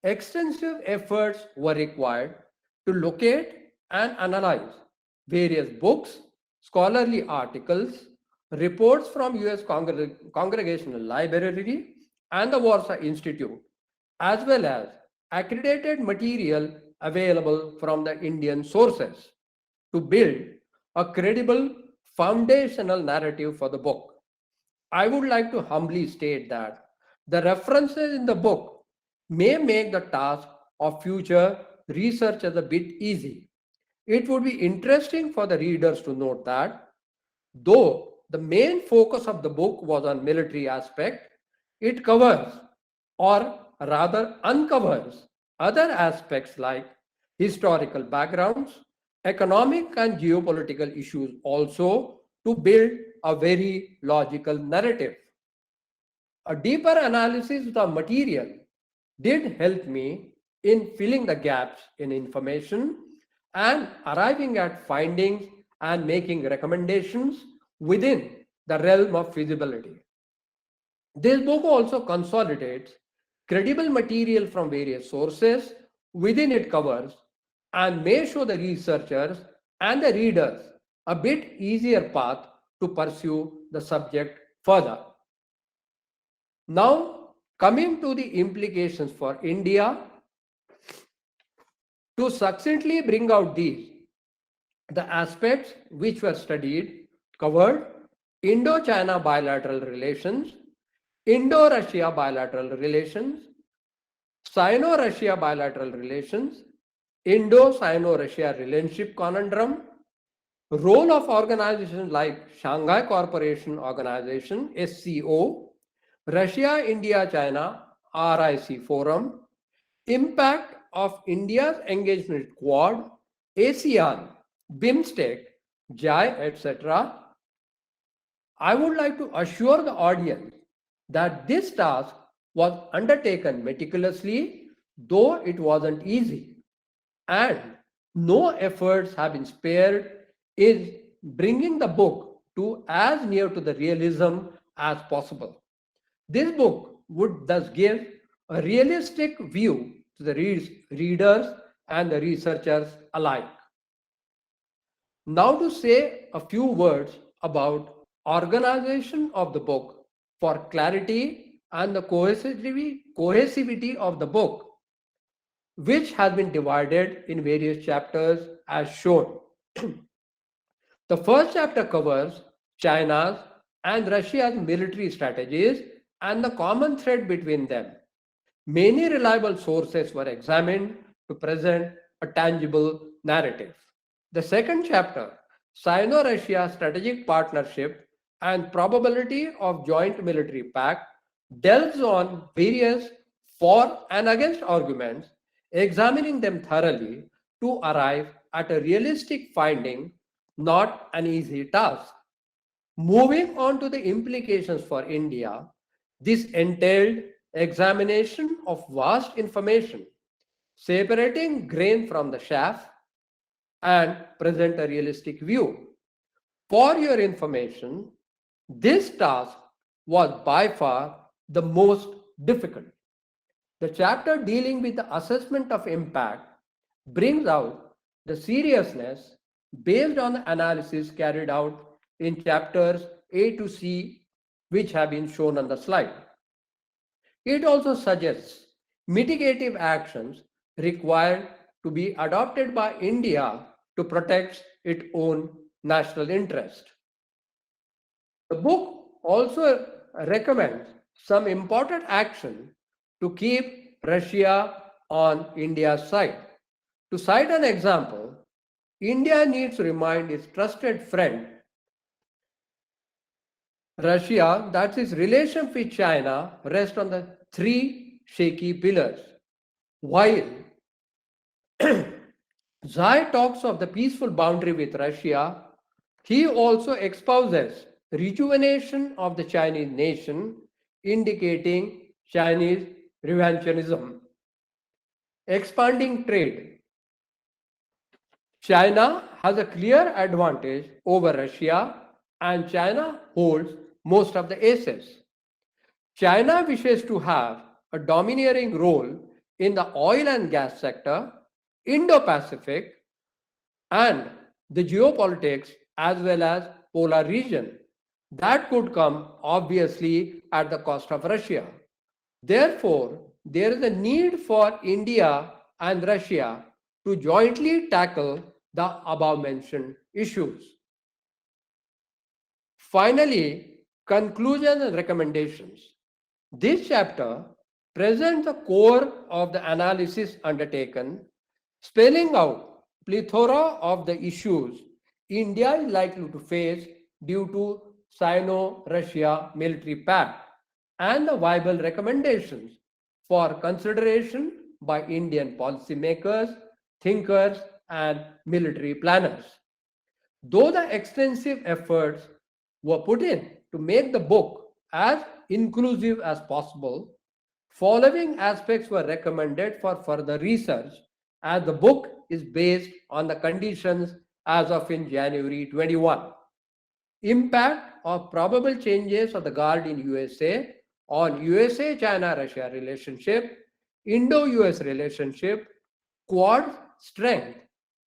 extensive efforts were required to locate and analyze various books, scholarly articles, reports from US Congregational Library and the Warsaw Institute, as well as accredited material available from the Indian sources to build a credible foundational narrative for the book. I would like to humbly state that the references in the book may make the task of future researchers a bit easy. It would be interesting for the readers to note that though the main focus of the book was on military aspect, it covers, or rather uncovers, other aspects like historical backgrounds, economic and geopolitical issues also, to build a very logical narrative. A deeper analysis of the material did help me in filling the gaps in information and arriving at findings and making recommendations within the realm of feasibility. This book also consolidates credible material from various sources within it covers and may show the researchers and the readers a bit easier path to pursue the subject further. Now, coming to the implications for India, to succinctly bring out these, the aspects which were studied covered Indo-China bilateral relations, Indo-Russia bilateral relations, Sino-Russia bilateral relations, Indo-Sino-Russia relationship conundrum, role of organizations like Shanghai Cooperation Organization, SCO, Russia-India-China RIC Forum, impact of India's engagement with Quad, ASEAN, BIMSTEC, JAI, etc. I would like to assure the audience that this task was undertaken meticulously, though it wasn't easy, and no efforts have been spared in bringing the book to as near to the realism as possible. This book would thus give a realistic view to the readers and the researchers alike. Now to say a few words about organization of the book for clarity and the cohesivity of the book, which has been divided in various chapters as shown. The first chapter covers China's and Russia's military strategies and the common thread between them. Many reliable sources were examined to present a tangible narrative. The second chapter, Sino-Russia Strategic Partnership and Probability of Joint Military Pact, delves on various for and against arguments, examining them thoroughly to arrive at a realistic finding, not an easy task. Moving on to the implications for India, this entailed examination of vast information, separating grain from the chaff, and present a realistic view. For your information, this task was by far the most difficult. The chapter dealing with the assessment of impact brings out the seriousness based on the analysis carried out in chapters A to C, which have been shown on the slide. It also suggests mitigative actions required to be adopted by India to protect its own national interest. The book also recommends some important action to keep Russia on India's side. To cite an example, India needs to remind its trusted friend Russia that its relations with China rest on the three shaky pillars. While Zai talks of the peaceful boundary with Russia, he also espouses rejuvenation of the Chinese nation, indicating Chinese revisionism. Expanding trade. China has a clear advantage over Russia, and China holds most of the aces. China wishes to have a domineering role in the oil and gas sector, Indo-Pacific, and the geopolitics as well as polar region. That could come obviously at the cost of Russia. Therefore, there is a need for India and Russia to jointly tackle the above-mentioned issues. Finally, conclusions and recommendations. This chapter presents the core of the analysis undertaken, spelling out plethora of the issues India is likely to face due to Sino-Russia military pact and the viable recommendations for consideration by Indian policymakers, thinkers, and military planners. Though the extensive efforts were put in to make the book as inclusive as possible, following aspects were recommended for further research, as the book is based on the conditions as of in January 21. Impact of probable changes of the Guard in USA on USA-China-Russia relationship, Indo-US relationship, Quad strength,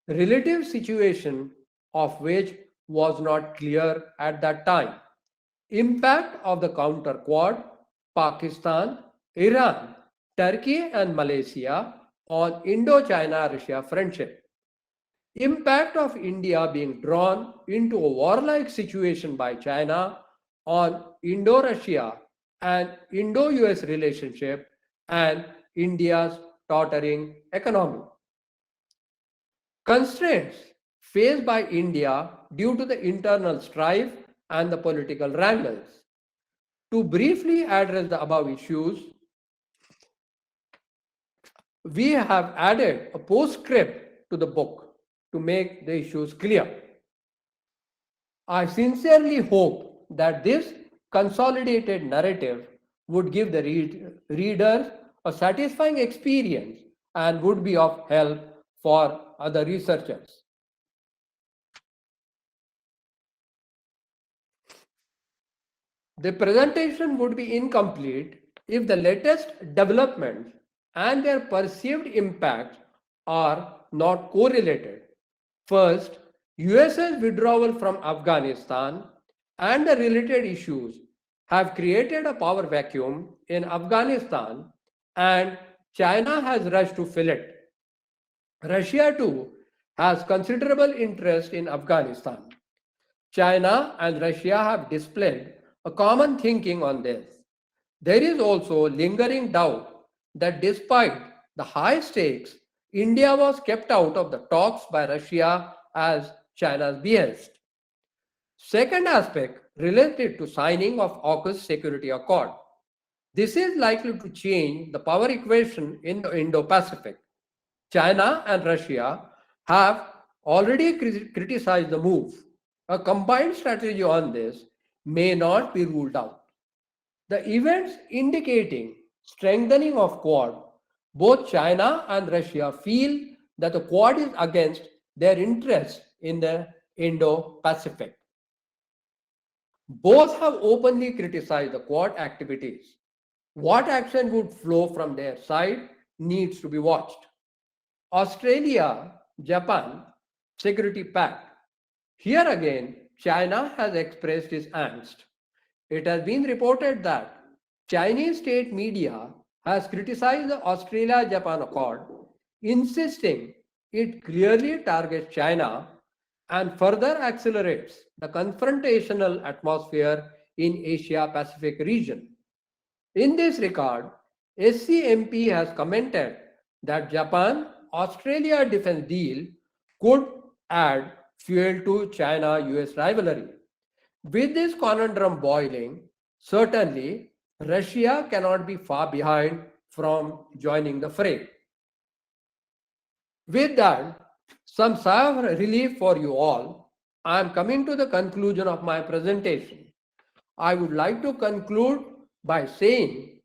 relative situation of which was not clear at that time. Impact of the counter quad, Pakistan, Iran, Turkey and Malaysia on Indo-China-Russia friendship. Impact of India being drawn into a warlike situation by China on Indo-Russia and Indo-US relationship and India's tottering economy. Constraints faced by India due to the internal strife and the political wrangles. To briefly address the above issues, we have added a postscript to the book to make the issues clear. I sincerely hope that this consolidated narrative would give the readers a satisfying experience and would be of help for other researchers. The presentation would be incomplete if the latest developments and their perceived impacts are not correlated. First, US's withdrawal from Afghanistan and the related issues have created a power vacuum in Afghanistan and China has rushed to fill it. Russia too has considerable interest in Afghanistan. China and Russia have displayed a common thinking on this. There is also lingering doubt that despite the high stakes, India was kept out of the talks by Russia as China's behest. Second aspect related to signing of AUKUS Security Accord. This is likely to change the power equation in the Indo-Pacific. China and Russia have already criticized the move. A combined strategy on this may not be ruled out. The events indicating strengthening of Quad, both China and Russia feel that the Quad is against their interests in the Indo-Pacific. Both have openly criticized the Quad activities. What action would flow from their side needs to be watched. Australia, Japan, Security Pact. Here again, China has expressed its angst. It has been reported that Chinese state media has criticized the Australia-Japan Accord, insisting it clearly targets China and further accelerates the confrontational atmosphere in Asia-Pacific region. In this regard, SCMP has commented that Japan-Australia defense deal could add fuel to China-US rivalry. With this conundrum boiling, certainly Russia cannot be far behind from joining the fray. With that, some sigh of relief for you all. I am coming to the conclusion of my presentation. I would like to conclude by saying,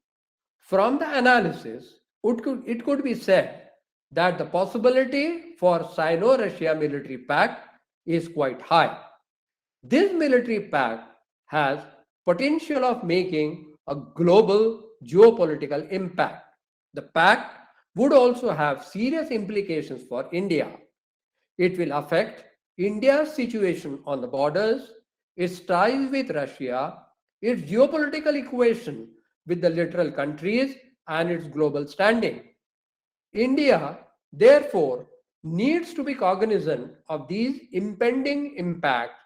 from the analysis, it could be said that the possibility for Sino-Russia military pact is quite high. This military pact has potential of making a global geopolitical impact. The pact would also have serious implications for India. It will affect India's situation on the borders, its ties with Russia, its geopolitical equation with the littoral countries, and its global standing. India, therefore, needs to be cognizant of these impending impacts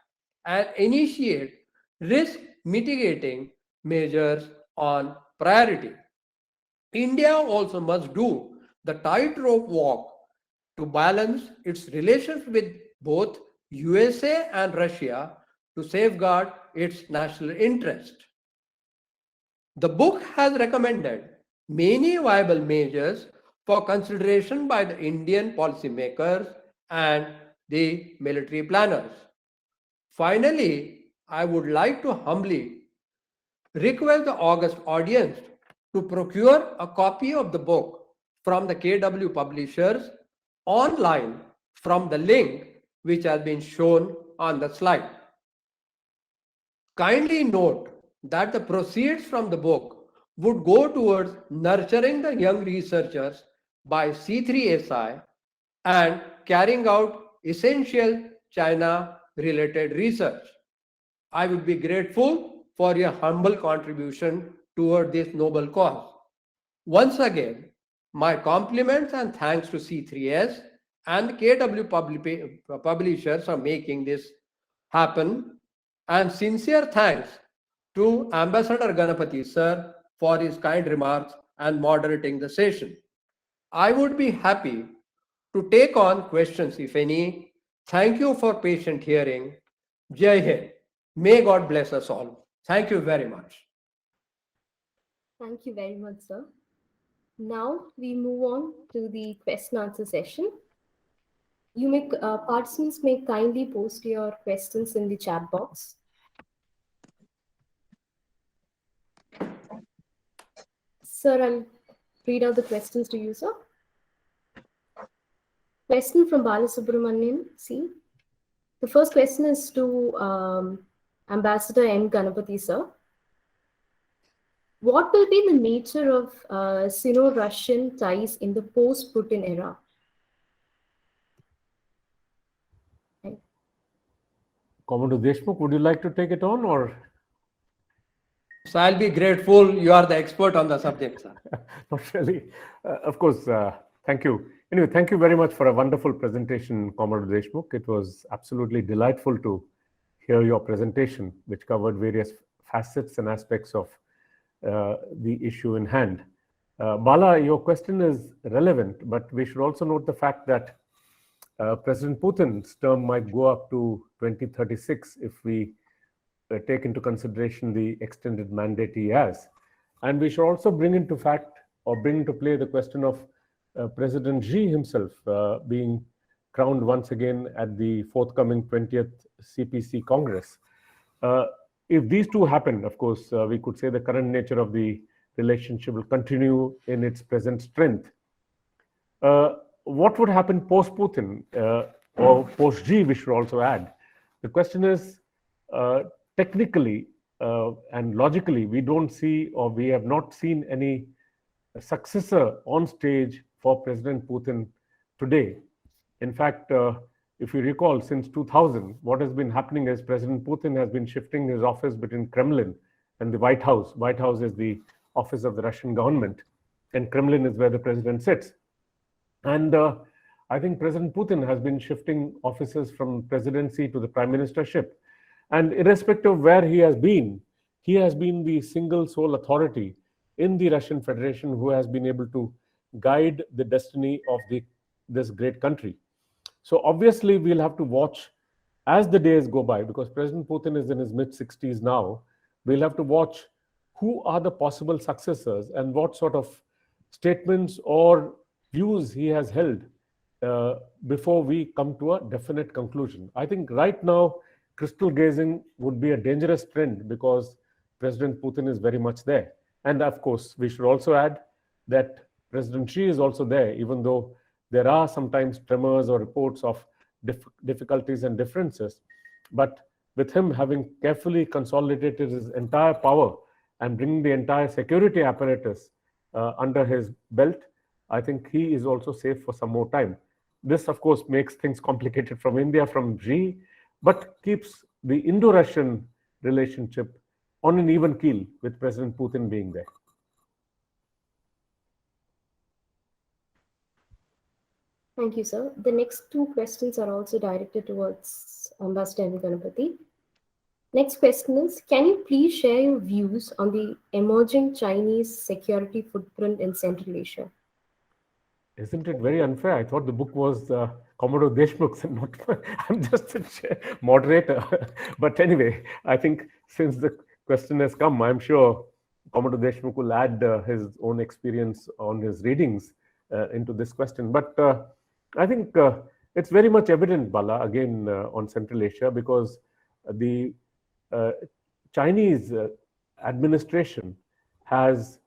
and initiate risk mitigating measures on priority. India also must do the tightrope walk to balance its relations with both USA and Russia to safeguard its national interest. The book has recommended many viable measures for consideration by the Indian policymakers and the military planners. Finally, I would like to humbly request the august audience to procure a copy of the book from the KW publishers online from the link which has been shown on the slide. Kindly note that the proceeds from the book would go towards nurturing the young researchers by C3SI and carrying out essential China related research. I would be grateful for your humble contribution toward this noble cause. Once again, my compliments and thanks to C3S and the KW publishers for making this happen, and sincere thanks to Ambassador Ganapathi sir for his kind remarks and moderating the session. I would be happy to take on questions if any. Thank you for patient hearing. Jai Hind. May God bless us all. Thank you very much. Thank you very much, sir. Now we move on to the question answer session. Participants may kindly post your questions in the chat box. Sir, I'll read out the questions to you, sir. Question from Balasubramanian C. The first question is to Ambassador M. Ganapathi, sir. What will be the nature of Sino-Russian ties in the post-Putin era? Commodore Deshmukh, would you like to take it on, or? So I'll be grateful. You are the expert on the subject, sir. Not really. Of course, thank you. Anyway, thank you very much for a wonderful presentation, Commodore Deshmukh. It was absolutely delightful to hear your presentation, which covered various facets and aspects of the issue in hand. Bala, your question is relevant, but we should also note the fact that President Putin's term might go up to 2036 if we take into consideration the extended mandate he has. And we should also bring into play the question of President Xi himself being crowned once again at the forthcoming 20th CPC Congress. If these two happen, of course, we could say the current nature of the relationship will continue in its present strength. What would happen post-Putin or post-Xi, we should also add? The question is, technically and logically, we don't see, or we have not seen any successor on stage for President Putin today. In fact, if you recall, since 2000, what has been happening is President Putin has been shifting his office between Kremlin and the White House. White House is the office of the Russian government, and Kremlin is where the president sits. And I think President Putin has been shifting offices from presidency to the prime ministership. And irrespective of where he has been the single sole authority in the Russian Federation who has been able to guide the destiny of this great country. So obviously we'll have to watch as the days go by, because President Putin is in his mid-60s now. We'll have to watch who are the possible successors and what sort of statements or views he has held before we come to a definite conclusion. I think right now, crystal gazing would be a dangerous trend because President Putin is very much there. And of course, we should also add that President Xi is also there, even though there are sometimes tremors or reports of difficulties and differences. But with him having carefully consolidated his entire power and bringing the entire security apparatus under his belt, I think he is also safe for some more time. This, of course, makes things complicated from India, from Xi, but keeps the Indo-Russian relationship on an even keel with President Putin being there. Thank you, sir. The next two questions are also directed towards Ambassador M. Ganapathi. Next question is, can you please share your views on the emerging Chinese security footprint in Central Asia? Isn't it very unfair? I thought the book was Commodore Deshmukh's and not I'm just a moderator. But anyway, I think since the question has come, I'm sure Commodore Deshmukh will add his own experience on his readings into this question. But I think it's very much evident, Bala, again on Central Asia, because the Chinese administration has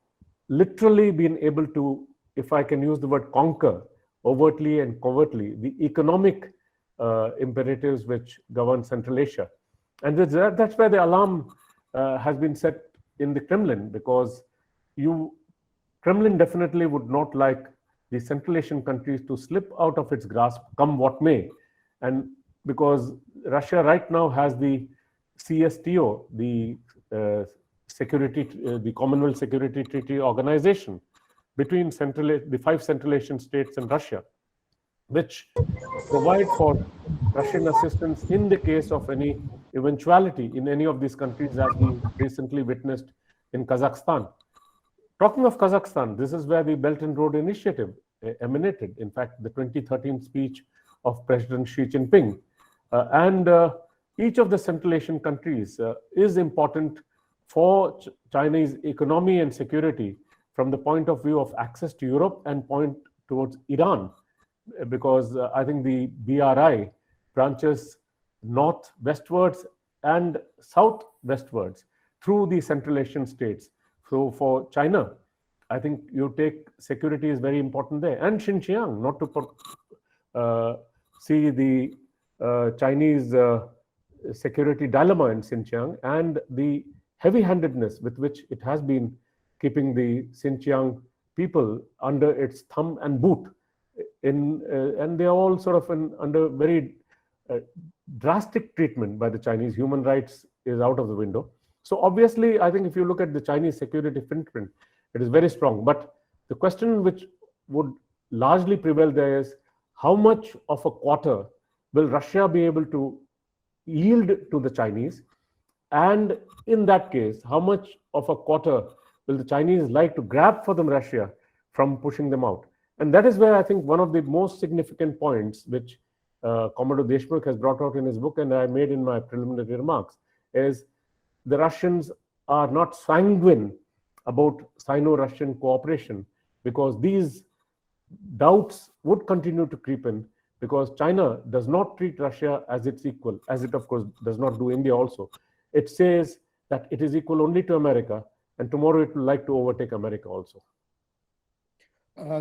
literally been able to, if I can use the word conquer, overtly and covertly, the economic imperatives which govern Central Asia. And that's where the alarm has been set in the Kremlin, because Kremlin definitely would not like the Central Asian countries to slip out of its grasp, come what may. And because Russia right now has the CSTO, the the Commonwealth Security Treaty Organization between the 5 Central Asian states and Russia, which provide for Russian assistance in the case of any eventuality in any of these countries, as we recently witnessed in Kazakhstan. Talking of Kazakhstan, this is where the Belt and Road Initiative emanated. In fact, the 2013 speech of President Xi Jinping. And each of the Central Asian countries is important for Chinese economy and security from the point of view of access to Europe and point towards Iran, because I think the BRI branches north westwards and south westwards through the Central Asian states. So for China, I think you take security is very important there, and Xinjiang, not to see the Chinese security dilemma in Xinjiang and the heavy-handedness with which it has been keeping the Xinjiang people under its thumb and boot. And they are all sort of under very drastic treatment by the Chinese. Human rights is out of the window. So obviously, I think if you look at the Chinese security footprint, it is very strong. But the question which would largely prevail there is, how much of a quarter will Russia be able to yield to the Chinese? And in that case, how much of a quarter will the Chinese like to grab for them Russia from pushing them out? And that is where I think one of the most significant points which Commodore Deshmukh has brought out in his book, and I made in my preliminary remarks, is the Russians are not sanguine about Sino-Russian cooperation, because these doubts would continue to creep in, because China does not treat Russia as its equal, as it of course does not do India also. It says that it is equal only to America, and tomorrow it will like to overtake America also.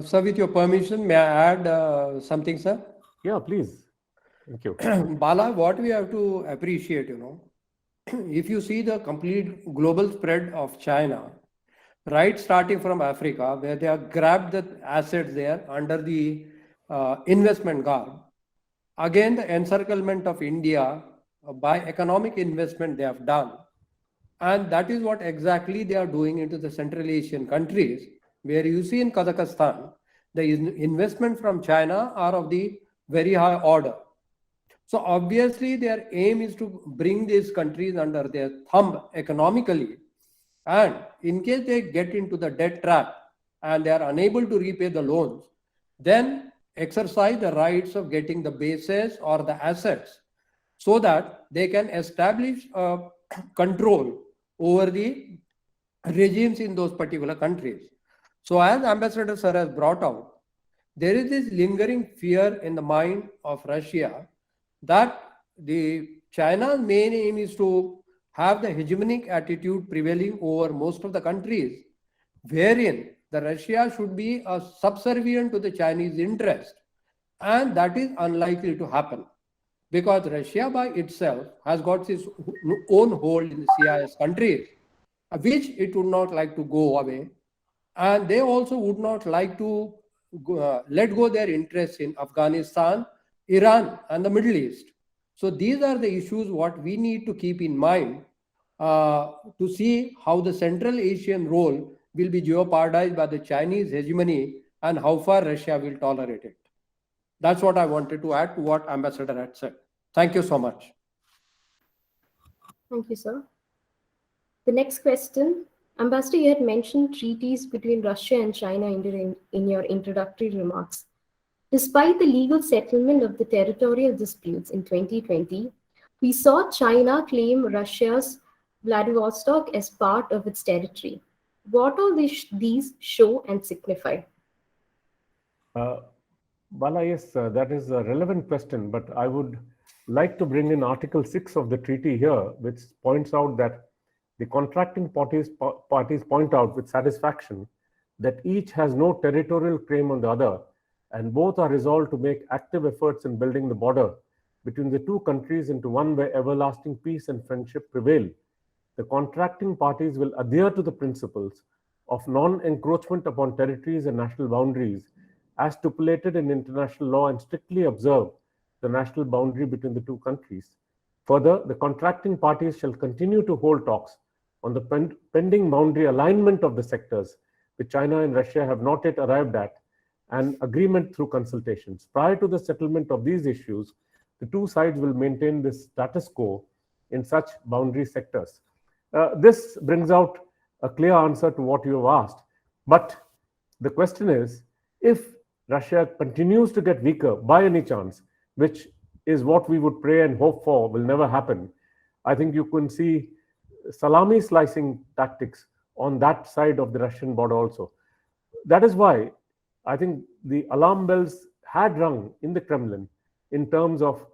Sir, with your permission, may I add something, sir? Yeah, please. Thank you. Bala, what we have to appreciate, if you see the complete global spread of China, right starting from Africa, where they have grabbed the assets there under the investment guard, again the encirclement of India by economic investment they have done, and that is what exactly they are doing into the Central Asian countries, where you see in Kazakhstan, the investment from China are of the very high order. So obviously their aim is to bring these countries under their thumb economically, and in case they get into the debt trap and they are unable to repay the loans, then exercise the rights of getting the bases or the assets so that they can establish control over the regimes in those particular countries. So as Ambassador Sir has brought out, there is this lingering fear in the mind of Russia that the China's main aim is to have the hegemonic attitude prevailing over most of the countries, wherein the Russia should be subservient to the Chinese interest, and that is unlikely to happen, because Russia by itself has got its own hold in the CIS countries, which it would not like to go away, and they also would not like to let go their interests in Afghanistan, Iran, and the Middle East. So these are the issues what we need to keep in mind to see how the Central Asian role will be jeopardized by the Chinese hegemony and how far Russia will tolerate it. That's what I wanted to add to what Ambassador had said. Thank you so much. Thank you, sir. The next question. Ambassador, you had mentioned treaties between Russia and China in your introductory remarks. Despite the legal settlement of the territorial disputes in 2020, we saw China claim Russia's Vladivostok as part of its territory. What all these show and signify? Bala, yes, that is a relevant question, but I would like to bring in Article 6 of the treaty here, which points out that the contracting parties point out with satisfaction that each has no territorial claim on the other, and both are resolved to make active efforts in building the border between the two countries into one where everlasting peace and friendship prevail. The contracting parties will adhere to the principles of non-encroachment upon territories and national boundaries as stipulated in international law and strictly observe the national boundary between the two countries. Further, the contracting parties shall continue to hold talks on the pending boundary alignment of the sectors, which China and Russia have not yet arrived at, and agreement through consultations. Prior to the settlement of these issues, the two sides will maintain the status quo in such boundary sectors. This brings out a clear answer to what you have asked. But the question is, if Russia continues to get weaker by any chance, which is what we would pray and hope for will never happen, I think you can see salami slicing tactics on that side of the Russian border also. That is why I think the alarm bells had rung in the Kremlin in terms of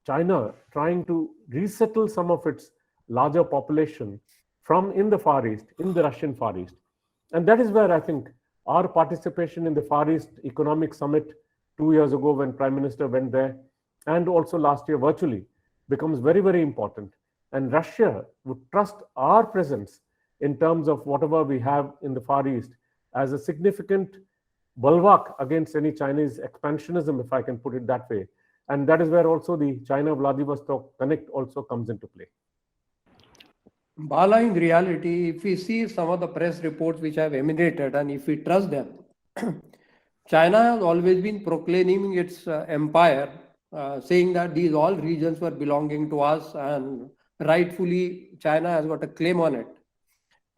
China trying to resettle some of its larger population from in the Far East, in the Russian Far East. And that is where I think our participation in the Far East Economic Summit 2 years ago when Prime Minister went there, and also last year virtually, becomes very, very important. And Russia would trust our presence in terms of whatever we have in the Far East as a significant bulwark against any Chinese expansionism, if I can put it that way. And that is where also the China-Vladivostok Connect also comes into play. Bala, in reality, if we see some of the press reports which have emanated and if we trust them, China has always been proclaiming its empire, saying that these all regions were belonging to us and rightfully China has got a claim on it.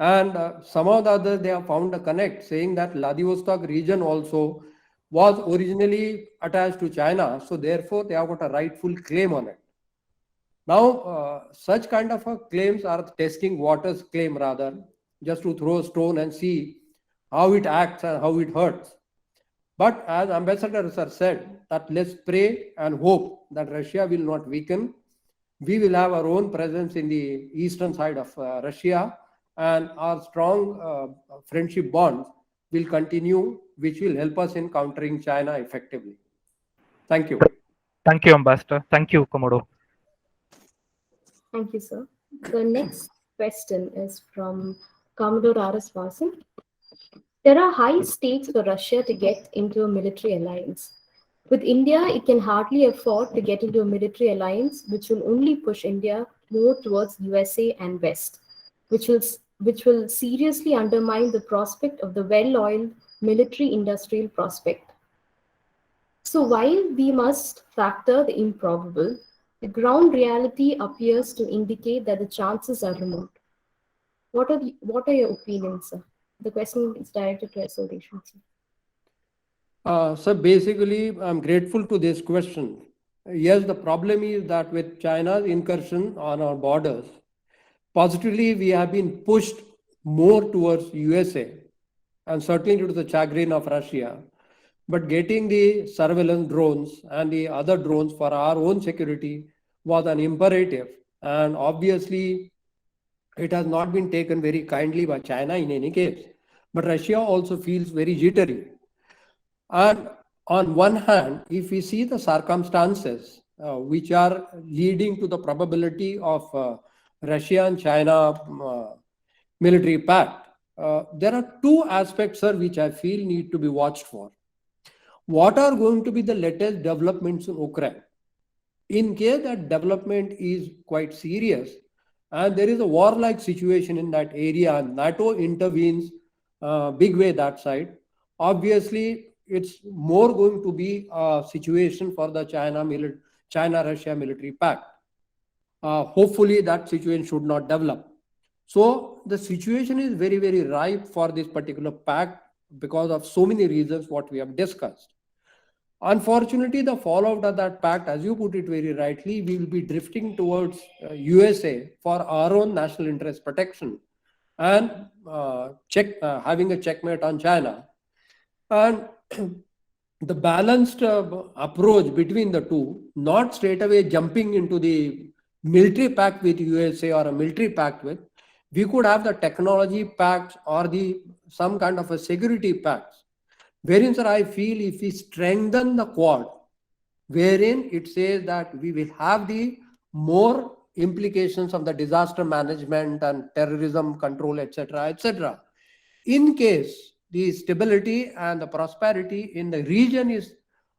And some of the others, they have found a connect, saying that Vladivostok region also was originally attached to China, so therefore they have got a rightful claim on it. Now, such kind of claims are testing waters claim rather, just to throw a stone and see how it acts and how it hurts. But as Ambassador Sir said, that let's pray and hope that Russia will not weaken. We will have our own presence in the eastern side of Russia, and our strong friendship bonds will continue, which will help us in countering China effectively. Thank you. Thank you, Ambassador. Thank you, Commodore. Thank you, sir. The next question is from Commodore R.S. Vasan. There are high stakes for Russia to get into a military alliance. With India, it can hardly afford to get into a military alliance, which will only push India more towards USA and West, which will seriously undermine the prospect of the well-oiled military-industrial prospect. So while we must factor the improbable, the ground reality appears to indicate that the chances are remote. What are your opinions, sir? The question is directed to S.O. Deshmukh, sir. So basically, I'm grateful to this question. Yes, the problem is that with China's incursion on our borders, positively we have been pushed more towards USA, and certainly due to the chagrin of Russia. But getting the surveillance drones and the other drones for our own security was an imperative. And obviously, it has not been taken very kindly by China in any case. But Russia also feels very jittery. And on one hand, if we see the circumstances which are leading to the probability of Russia and China military pact, there are two aspects, sir, which I feel need to be watched for. What are going to be the latest developments in Ukraine? In case that development is quite serious and there is a warlike situation in that area and NATO intervenes big way that side, obviously it's more going to be a situation for the China-Russia military pact. Hopefully that situation should not develop. So the situation is very, very ripe for this particular pact because of so many reasons what we have discussed. Unfortunately, the fallout of that pact, as you put it very rightly, we will be drifting towards USA for our own national interest protection and having a checkmate on China. And the balanced approach between the two, not straight away jumping into the military pact with USA or a military pact with, we could have the technology pacts or some kind of a security pacts. Wherein, sir, I feel if we strengthen the Quad, wherein it says that we will have the more implications of the disaster management and terrorism control, etc., etc. In case the stability and the prosperity in the region is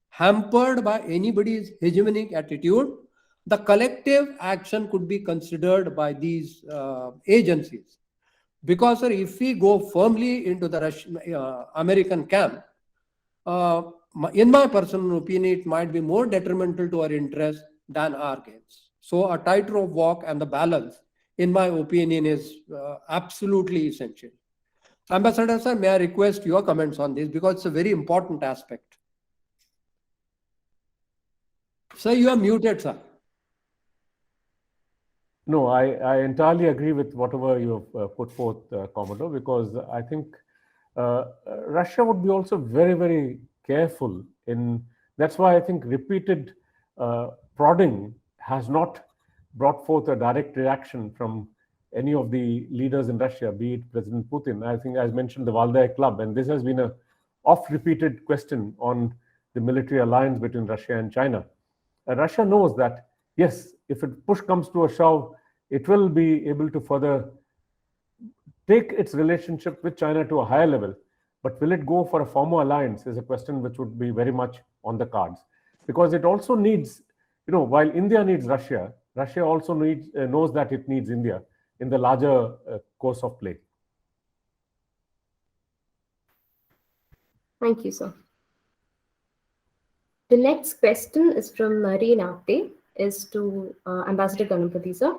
hampered by anybody's hegemonic attitude, the collective action could be considered by these agencies. Because sir, if we go firmly into the Russian, American camp, in my personal opinion, it might be more detrimental to our interest than our gains. So a tightrope walk and the balance, in my opinion, is absolutely essential. Ambassador sir, may I request your comments on this because it's a very important aspect. Sir, you are muted, sir. No, I entirely agree with whatever you have put forth, Commodore, because I think Russia would be also very, very careful in. That's why I think repeated prodding has not brought forth a direct reaction from any of the leaders in Russia, be it President Putin. I think, as mentioned, the Valdai Club, and this has been a oft-repeated question on the military alliance between Russia and China. Russia knows that, yes, if push comes to a shove, it will be able to further take its relationship with China to a higher level. But will it go for a formal alliance is a question which would be very much on the cards. Because it also needs, while India needs Russia, Russia also knows that it needs India in the larger course of play. Thank you, sir. The next question is from Marie Napte, is to Ambassador Ganapathi, sir.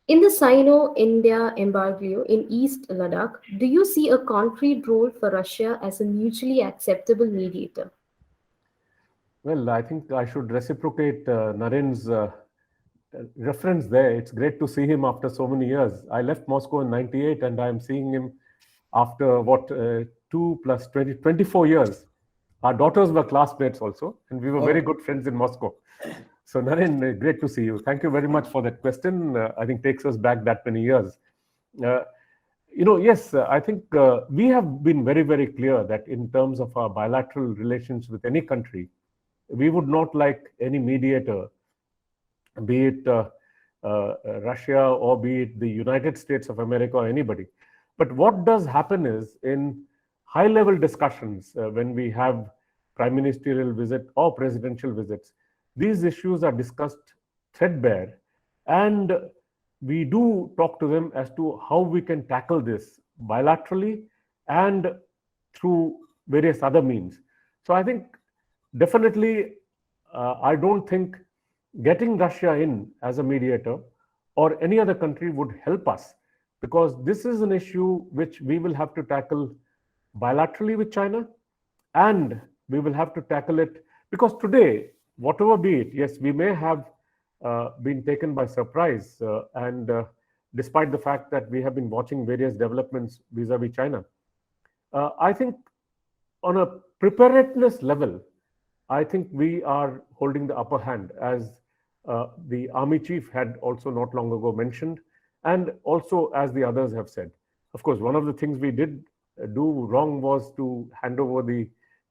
In the Sino-India embargo in East Ladakh, do you see a concrete role for Russia as a mutually acceptable mediator? Well, I think I should reciprocate Naren's reference there. It's great to see him after so many years. I left Moscow in '98 and I'm seeing him after 2 plus 20, 24 years. Our daughters were classmates also, and we were very good friends in Moscow. So Naren, great to see you. Thank you very much for that question. I think takes us back that many years. Yes, I think we have been very, very clear that in terms of our bilateral relations with any country, we would not like any mediator, be it Russia or be it the United States of America or anybody. But what does happen is in high-level discussions, when we have prime ministerial visit or presidential visits, these issues are discussed threadbare, and we do talk to them as to how we can tackle this bilaterally and through various other means. So I think definitely, I don't think getting Russia in as a mediator or any other country would help us, because this is an issue which we will have to tackle bilaterally with China, and we will have to tackle it because today, whatever be it, yes, we may have been taken by surprise, and despite the fact that we have been watching various developments vis-a-vis China, I think on a preparedness level, I think we are holding the upper hand, as the army chief had also not long ago mentioned, and also as the others have said. Of course, one of the things we did do wrong was to hand over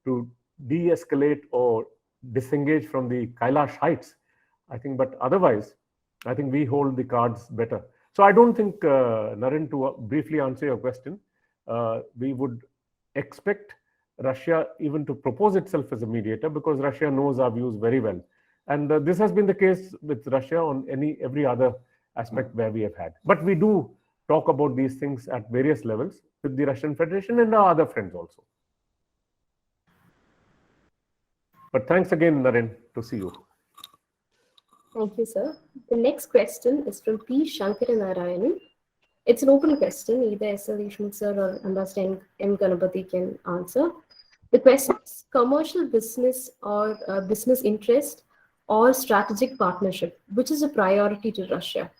to de-escalate or disengage from the Kailash heights, I think, but otherwise, I think we hold the cards better. So I don't think, Naren, to briefly answer your question, we would expect Russia even to propose itself as a mediator, because Russia knows our views very well. And this has been the case with Russia on every other aspect where we have had. But we do talk about these things at various levels with the Russian Federation and our other friends also. But thanks again, Naren, to see you. Thank you, sir. The next question is from P. Shankaranarayanan. It's an open question. Either SL Deshmukh sir or Ambassador M. Ganapathi can answer. The question is commercial business or business interest or strategic partnership, which is a priority to Russia?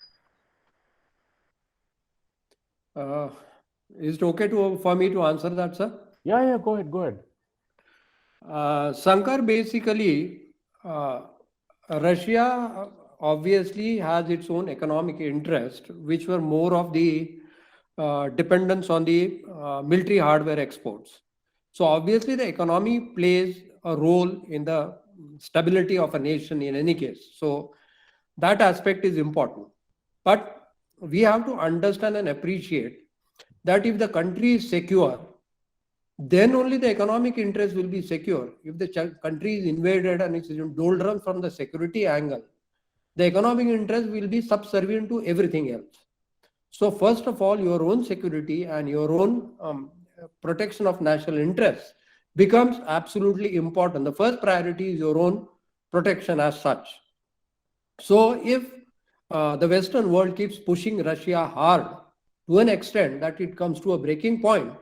Is it okay for me to answer that, sir? Yeah, go ahead. Shankar, basically, Russia obviously has its own economic interest, which were more of the dependence on the military hardware exports. So obviously the economy plays a role in the stability of a nation in any case. So that aspect is important. But we have to understand and appreciate that if the country is secure, then only the economic interest will be secure. If the country is invaded and it's in doldrums from the security angle, the economic interest will be subservient to everything else. So first of all, your own security and your own protection of national interests becomes absolutely important. The first priority is your own protection as such. So if the Western world keeps pushing Russia hard to an extent that it comes to a breaking point,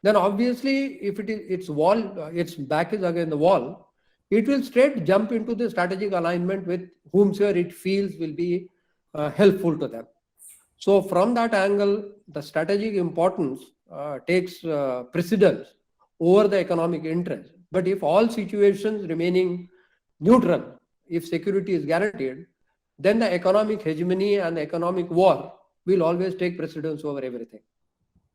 then obviously if its back is against the wall, it will straight jump into the strategic alignment with whomsoever it feels will be helpful to them. So from that angle, the strategic importance takes precedence over the economic interest. But if all situations remaining neutral, if security is guaranteed, then the economic hegemony and the economic war will always take precedence over everything.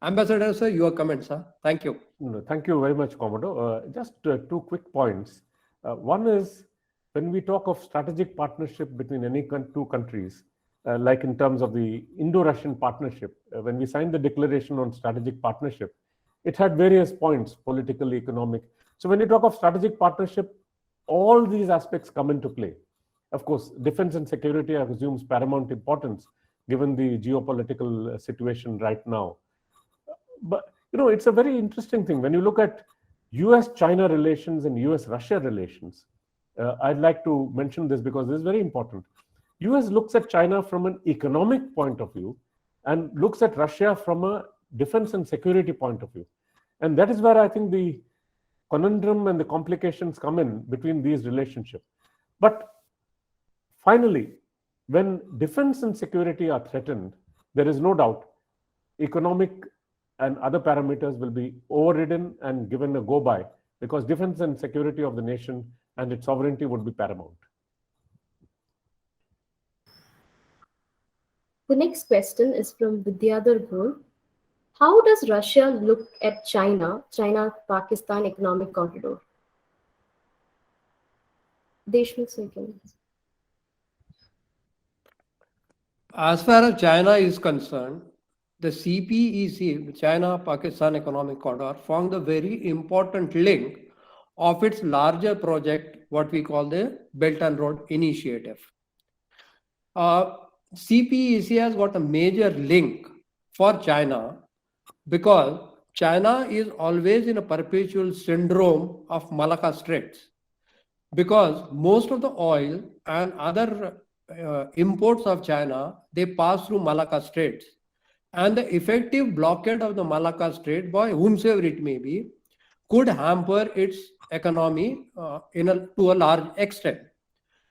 Ambassador, sir, your comments, sir. Thank you. No, thank you very much, Commodore. Just two quick points. One is, when we talk of strategic partnership between any two countries, like in terms of the Indo-Russian partnership, when we signed the declaration on strategic partnership, it had various points, political, economic. So when you talk of strategic partnership, all these aspects come into play. Of course, defense and security assumes paramount importance given the geopolitical situation right now. But it's a very interesting thing. When you look at US-China relations and US-Russia relations, I'd like to mention this because this is very important. US looks at China from an economic point of view and looks at Russia from a defense and security point of view. And that is where I think the conundrum and the complications come in between these relationships. But finally, when defense and security are threatened, there is no doubt economic and other parameters will be overridden and given a go-by, because defense and security of the nation and its sovereignty would be paramount. The next question is from Vidyadhar Ghul. How does Russia look at China-Pakistan economic corridor? Deshmukh, sir, as far as China is concerned, the CPEC, China-Pakistan Economic Corridor, formed a very important link of its larger project, what we call the Belt and Road Initiative. CPEC has got a major link for China because China is always in a perpetual syndrome of Malacca Straits, because most of the oil and other imports of China, they pass through Malacca Straits. And the effective blockade of the Malacca Strait, by whomsoever it may be, could hamper its economy to a large extent.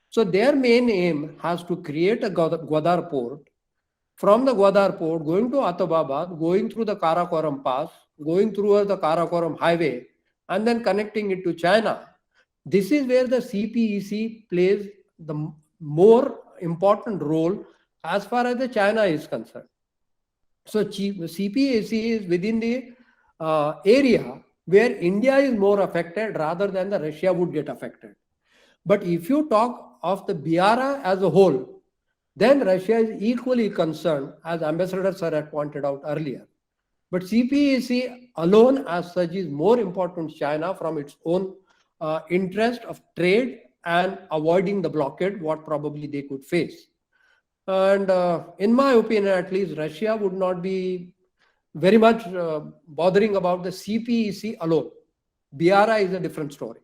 So their main aim has to create a Gwadar port. From the Gwadar port, going to Atababad, going through the Karakoram Pass, going through the Karakoram Highway, and then connecting it to China. This is where the CPEC plays the more important role as far as the China is concerned. So CPEC is within the area where India is more affected rather than the Russia would get affected. But if you talk of the BRI as a whole, then Russia is equally concerned, as Ambassador Sir had pointed out earlier. But CPEC alone as such is more important to China from its own interest of trade and avoiding the blockade, what probably they could face. And in my opinion, at least, Russia would not be very much bothering about the CPEC alone. BRI is a different story.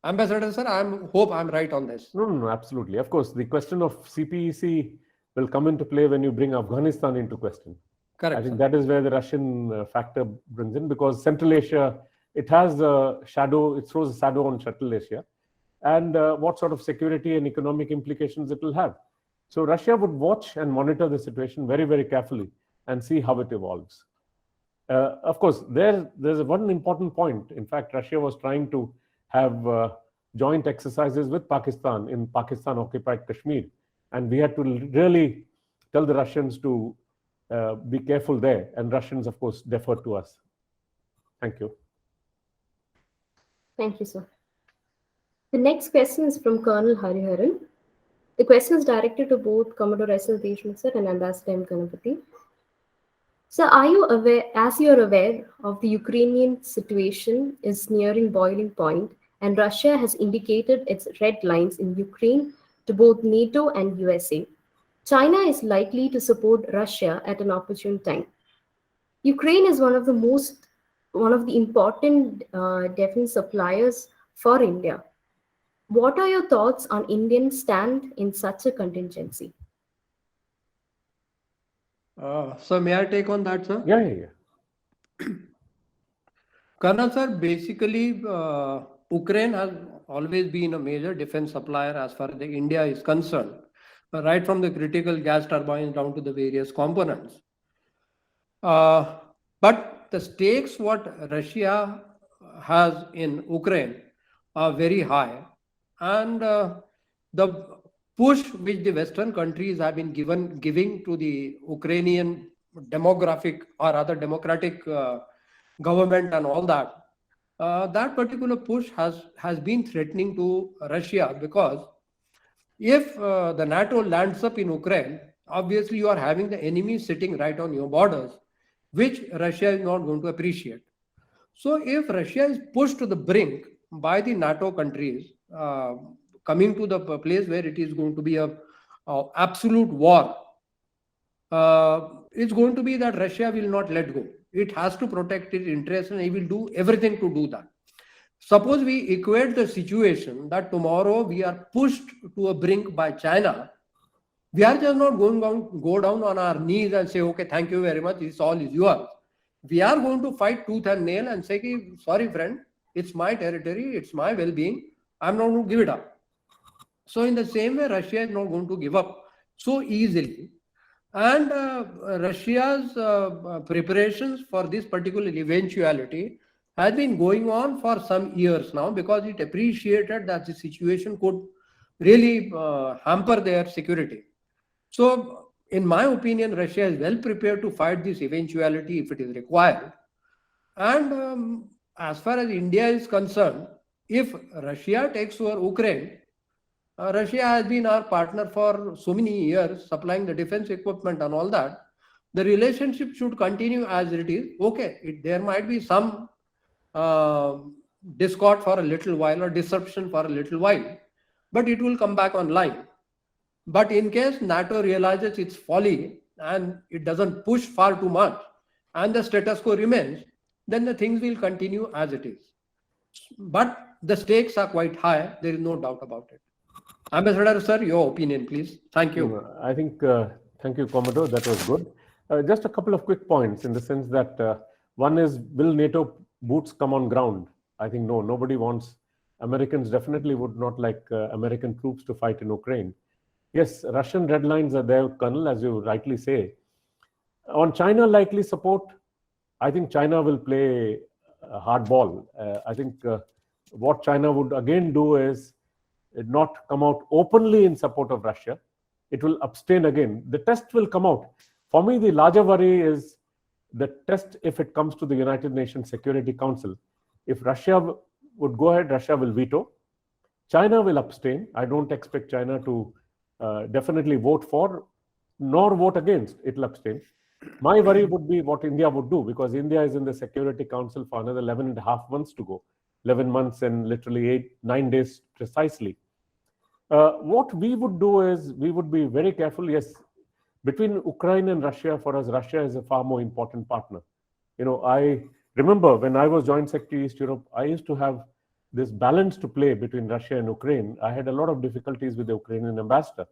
Ambassador Sir, I hope I'm right on this. No, absolutely. Of course, the question of CPEC will come into play when you bring Afghanistan into question. Correct. I think that is where the Russian factor brings in, because Central Asia, it has a shadow, it throws a shadow on Central Asia, and what sort of security and economic implications it will have. So Russia would watch and monitor the situation very, very carefully and see how it evolves. Of course, there's one important point. In fact, Russia was trying to have joint exercises with Pakistan in Pakistan-occupied Kashmir. And we had to really tell the Russians to be careful there. And Russians, of course, deferred to us. Thank you. Thank you, sir. The next question is from Colonel Hariharan. The question is directed to both Commodore S.L. Deshmukh sir and Ambassador M. Ganapathi. So, are you aware, as you're aware of the Ukrainian situation is nearing boiling point, and Russia has indicated its red lines in Ukraine to both NATO and USA. China is likely to support Russia at an opportune time. Ukraine is one of the important defense suppliers for India. What are your thoughts on Indian stand in such a contingency? So may I take on that, sir? Yeah. Colonel, sir, basically, Ukraine has always been a major defense supplier as far as India is concerned, right from the critical gas turbines down to the various components. But the stakes what Russia has in Ukraine are very high, and the push which the Western countries have been giving to the Ukrainian demographic or other democratic government and all that, that particular push has been threatening to Russia, because if the NATO lands up in Ukraine, obviously you are having the enemy sitting right on your borders, which Russia is not going to appreciate. So if Russia is pushed to the brink by the NATO countries, coming to the place where it is going to be a absolute war, it's going to be that Russia will not let go. It has to protect its interests, and it will do everything to do that. Suppose we equate the situation that tomorrow we are pushed to a brink by China, we are just not going to go down on our knees and say, okay, thank you very much, this all is yours. We are going to fight tooth and nail and say, sorry friend, it's my territory, it's my well-being, I'm not going to give it up. So in the same way, Russia is not going to give up so easily. And Russia's preparations for this particular eventuality has been going on for some years now, because it appreciated that the situation could really hamper their security. So, in my opinion, Russia is well prepared to fight this eventuality if it is required. And as far as India is concerned, if Russia takes over Ukraine, Russia has been our partner for so many years, supplying the defense equipment and all that. The relationship should continue as it is. Okay, there might be some discord for a little while or disruption for a little while, but it will come back online. But in case NATO realizes its folly and it doesn't push far too much and the status quo remains, then the things will continue as it is. But the stakes are quite high, there is no doubt about it. Ambassador, sir, your opinion, please. Thank you. I think, thank you, Commodore, that was good. Just a couple of quick points in the sense that one is, will NATO boots come on ground? I think no, nobody wants, Americans definitely would not like American troops to fight in Ukraine. Yes, Russian red lines are there, Colonel, as you rightly say. On China likely support, I think China will play hardball. I think what China would again do is not come out openly in support of Russia. It will abstain again. The test will come out. For me, the larger worry is the test if it comes to the United Nations Security Council. If Russia would go ahead, Russia will veto. China will abstain. I don't expect China to definitely vote for nor vote against. It will abstain. My worry would be what India would do, because India is in the Security Council for another 11.5 months to go. 11 months and literally 9 days precisely. What we would do is we would be very careful. Yes, between Ukraine and Russia, for us, Russia is a far more important partner. You know, I remember when I was Joint Secretary East Europe, I used to have this balance to play between Russia and Ukraine. I had a lot of difficulties with the Ukrainian ambassador.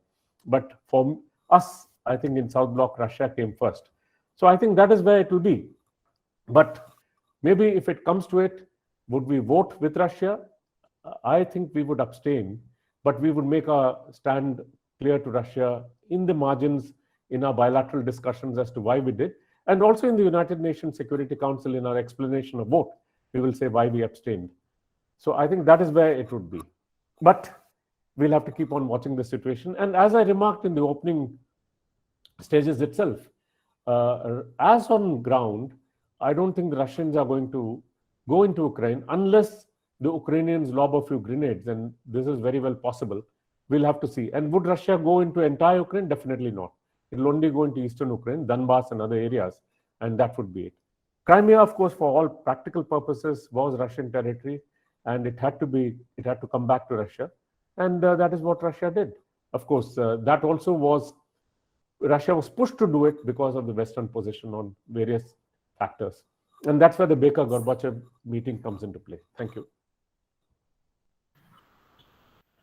But for us, I think in South Bloc, Russia came first. So I think that is where it will be. But maybe if it comes to it, would we vote with Russia? I think we would abstain, but we would make our stand clear to Russia in the margins in our bilateral discussions as to why we did. And also in the United Nations Security Council, in our explanation of vote, we will say why we abstained. So I think that is where it would be. But we'll have to keep on watching the situation. And as I remarked in the opening stages itself, as on ground, I don't think the Russians are going to go into Ukraine unless the Ukrainians lob a few grenades, and this is very well possible. We'll have to see. And would Russia go into entire Ukraine? Definitely not. It will only go into eastern Ukraine, Donbass and other areas. and that would be it. Crimea, of course, for all practical purposes, was Russian territory, and it had to come back to Russia, and that is what Russia did. Of course, that also was, Russia was pushed to do it because of the Western position on various factors. And that's where the Baker-Gorbachev meeting comes into play. Thank you.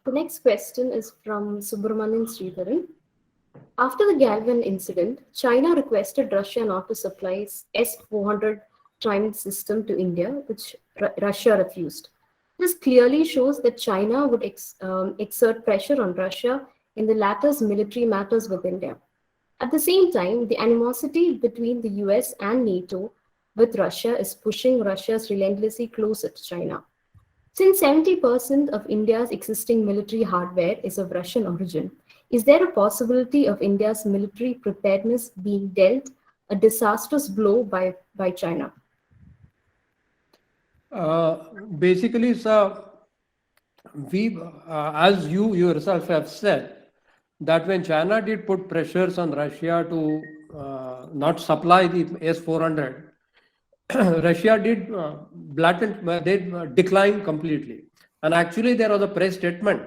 The next question is from Subramanian Sridharan. After the Galvan incident, China requested Russia not to supply S-400 Trident system to India, which Russia refused. This clearly shows that China would exert pressure on Russia in the latter's military matters with India. At the same time, the animosity between the US and NATO with Russia is pushing Russia's relentlessly closer to China. Since 70% of India's existing military hardware is of Russian origin, is there a possibility of India's military preparedness being dealt a disastrous blow by China? Basically, sir, we, as you yourself have said, that when China did put pressures on Russia to not supply the S-400, Russia did they declined completely. And actually, there was a press statement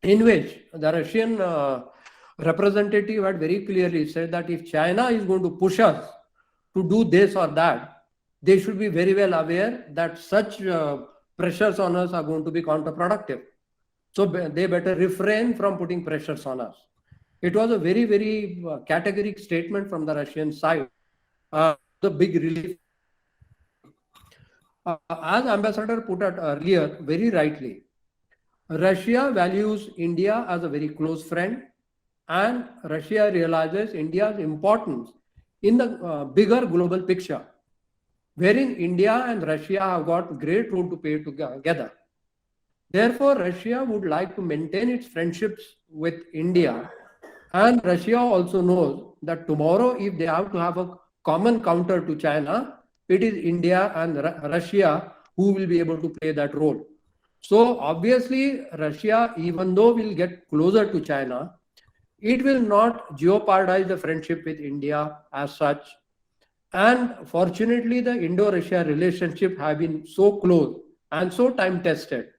in which the Russian representative had very clearly said that if China is going to push us to do this or that, they should be very well aware that such pressures on us are going to be counterproductive. So they better refrain from putting pressures on us. It was a very, very categoric statement from the Russian side. The big relief. As Ambassador put it earlier, very rightly, Russia values India as a very close friend, and Russia realizes India's importance in the bigger global picture, wherein India and Russia have got great role to play together. Therefore, Russia would like to maintain its friendships with India, and Russia also knows that tomorrow, if they have to have a common counter to China, it is India and Russia who will be able to play that role. So obviously, Russia, even though will get closer to China, it will not jeopardize the friendship with India as such. And fortunately, the Indo-Russia relationship have been so close and so time-tested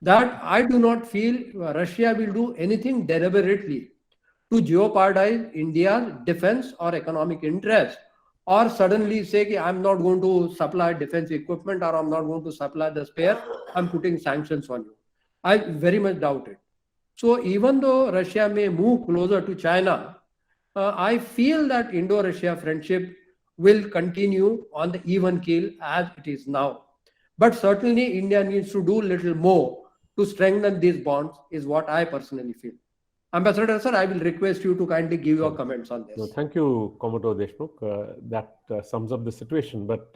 that I do not feel Russia will do anything deliberately to jeopardize India's defense or economic interest, or suddenly say, I'm not going to supply defense equipment, or I'm not going to supply the spare, I'm putting sanctions on you. I very much doubt it. So even though Russia may move closer to China, I feel that Indo-Russia friendship will continue on the even keel as it is now. But certainly India needs to do a little more to strengthen these bonds, is what I personally feel. Ambassador, sir, I will request you to kindly give your comments on this. No, thank you, Commodore Deshmukh. That sums up the situation. But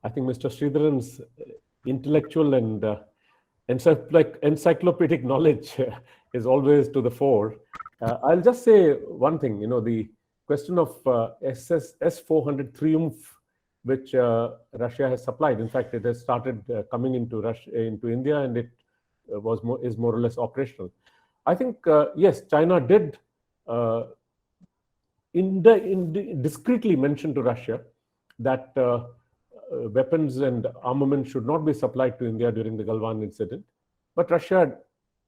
I think Mr. Sridharan's intellectual and encyclopedic knowledge is always to the fore. I'll just say one thing. The question of S-400 Triumph, which Russia has supplied. In fact, it has started coming into India, and it is more or less operational. I think, yes, China did discreetly mention to Russia that weapons and armament should not be supplied to India during the Galvan incident. But Russia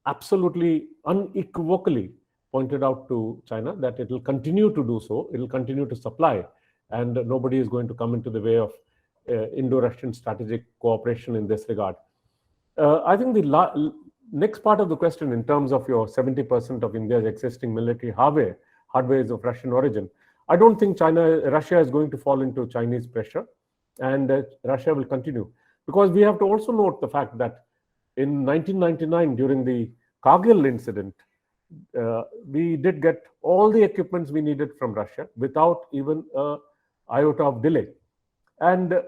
absolutely unequivocally pointed out to China that it will continue to do so. It will continue to supply, and nobody is going to come into the way of Indo-Russian strategic cooperation in this regard. I think the next part of the question, in terms of your 70% of India's existing military hardware is of Russian origin, I don't think Russia is going to fall into Chinese pressure, and Russia will continue. Because we have to also note the fact that in 1999, during the Kargil incident, we did get all the equipments we needed from Russia without even an iota of delay. And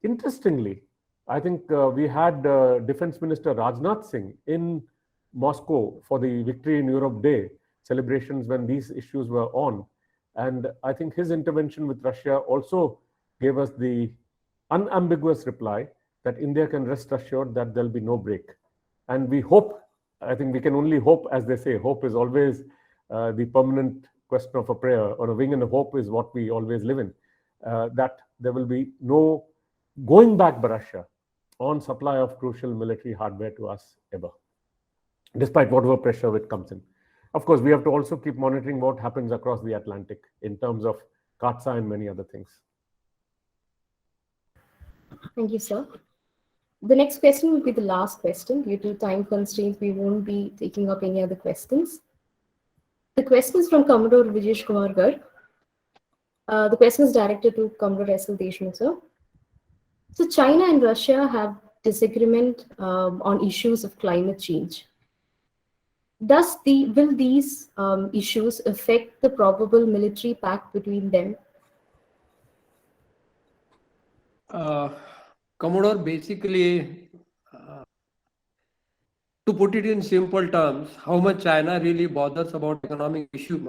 interestingly, I think we had Defense Minister Rajnath Singh in Moscow for the Victory in Europe Day celebrations when these issues were on. And I think his intervention with Russia also gave us the unambiguous reply that India can rest assured that there'll be no break. And we hope, I think we can only hope, as they say, hope is always the permanent question of a prayer, or a wing and a hope is what we always live in. that there will be no going back by Russia on supply of crucial military hardware to us ever, despite whatever pressure it comes in. Of course, we have to also keep monitoring what happens across the Atlantic in terms of CAATSA and many other things. Thank you, sir. The next question will be the last question. Due to time constraints, we won't be taking up any other questions. The question is from Commodore Vijesh Kumar Garg. The question is directed to Commodore S.L. Deshmukh, sir. So China and Russia have disagreement on issues of climate change. Will these issues affect the probable military pact between them? Commodore, basically, to put it in simple terms, how much China really bothers about economic issues,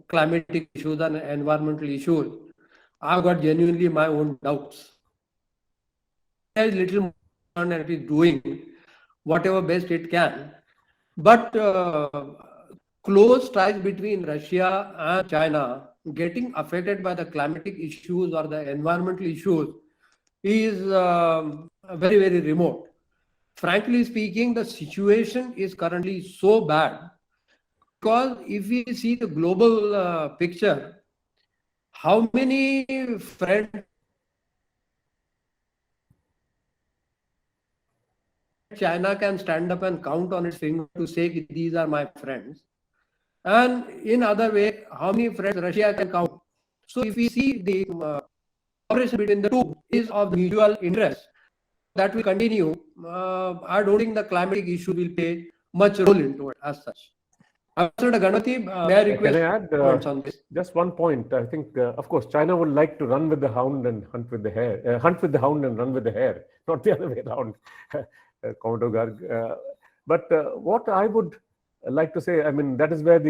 climatic issues and environmental issues, I've got genuinely my own doubts. There is little more and it is doing whatever best it can. But close ties between Russia and China getting affected by the climatic issues or the environmental issues is very, very remote. Frankly speaking, the situation is currently so bad because if we see the global picture, how many friends China can stand up and count on its finger to say these are my friends, and in other way, how many friends Russia can count. So if we see the cooperation between the two is of mutual interest, that will continue. I don't think the climatic issue will play much role into it as such. Ambassador Ganapathi, may I request Can I add points on this? just one point? I think, of course, China would like to run with the hound and hunt with the hare, hunt with the hound and run with the hare, not the other way around, Commodore Garg. But what I would like to say, I mean, that is where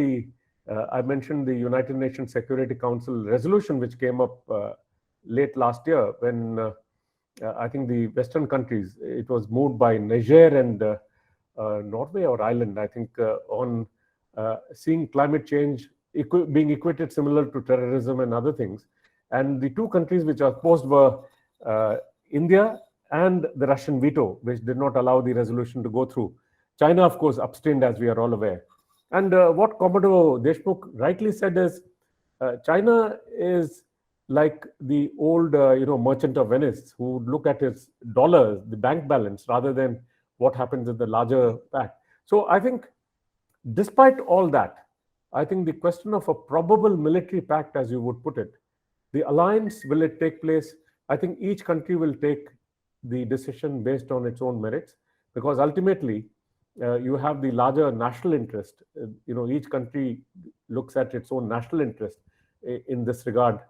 I mentioned the United Nations Security Council resolution, which came up late last year when I think the Western countries, it was moved by Niger and Norway or Ireland, I think, on seeing climate change being equated similar to terrorism and other things. And the two countries which are opposed were India and the Russian veto, which did not allow the resolution to go through. China, of course, abstained, as we are all aware. And what Commodore Deshmukh rightly said is, China is like the old, merchant of Venice, who would look at his dollars, the bank balance, rather than what happens in the larger pact. So I think, despite all that, I think the question of a probable military pact, as you would put it, the alliance, will it take place? I think each country will take the decision based on its own merits, because ultimately you have the larger national interest. Each country looks at its own national interest in this regard,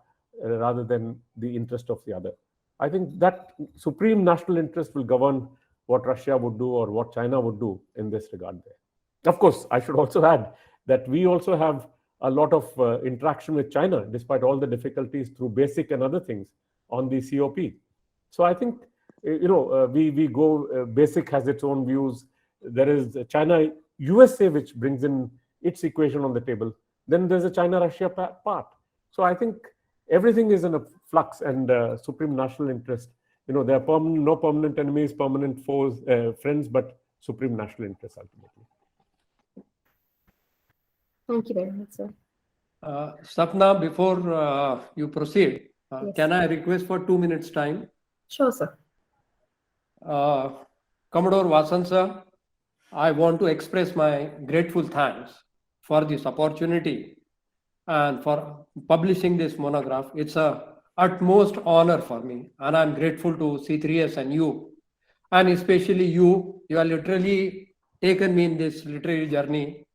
rather than the interest of the other. I think that supreme national interest will govern what Russia would do or what China would do in this regard there. Of course, I should also add that we also have a lot of interaction with China, despite all the difficulties through BASIC and other things on the COP. So I think, we go, BASIC has its own views. There is China, USA, which brings in its equation on the table. Then there's a China-Russia part. So I think everything is in a flux, and supreme national interest. There are no permanent enemies, permanent foes, friends, but supreme national interest ultimately. Thank you very much, sir. Sapna, before you proceed, Yes. Can I request for 2 minutes time? Sure, sir. Commodore Vasan sir, I want to express my grateful thanks for this opportunity and for publishing this monograph. It's a utmost honor for me, and I'm grateful to C3S and you, and especially you. You have literally taken me in this literary journey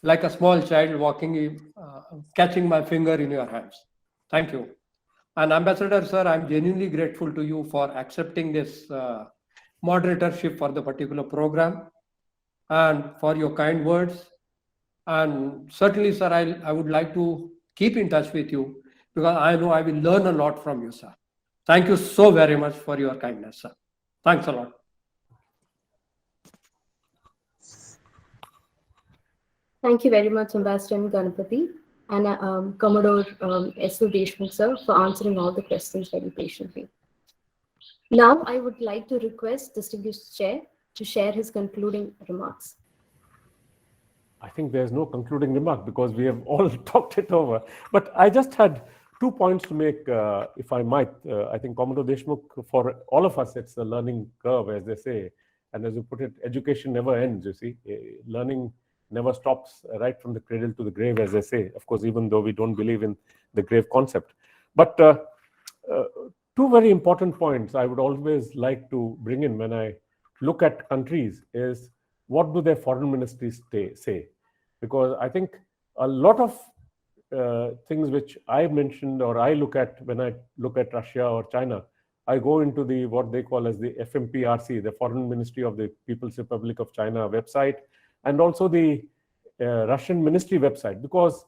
like a small child walking, catching my finger in your hands. Thank you. And Ambassador sir, I'm genuinely grateful to you for accepting this moderatorship for the particular program and for your kind words. And certainly, sir, I would like to keep in touch with you, because I know I will learn a lot from you, sir. Thank you so very much for your kindness, sir. Thanks a lot. Thank you very much, Ambassador Ganapathi. and Commodore S.O. Deshmukh sir for answering all the questions very patiently. Now, I would like to request distinguished chair to share his concluding remarks. I think there's no concluding remark because we have all talked it over. But I just had 2 points to make, if I might. I think Commodore Deshmukh, for all of us, it's a learning curve, as they say. And as you put it, education never ends, you see. Learning never stops right from the cradle to the grave, as they say. Of course, even though we don't believe in the grave concept. But two very important points I would always like to bring in when I look at countries is what do their foreign ministries say? Because I think a lot of things which I mentioned or I look at when I look at Russia or China, I go into the what they call as the FMPRC, the Foreign Ministry of the People's Republic of China website, and also the Russian Ministry website, because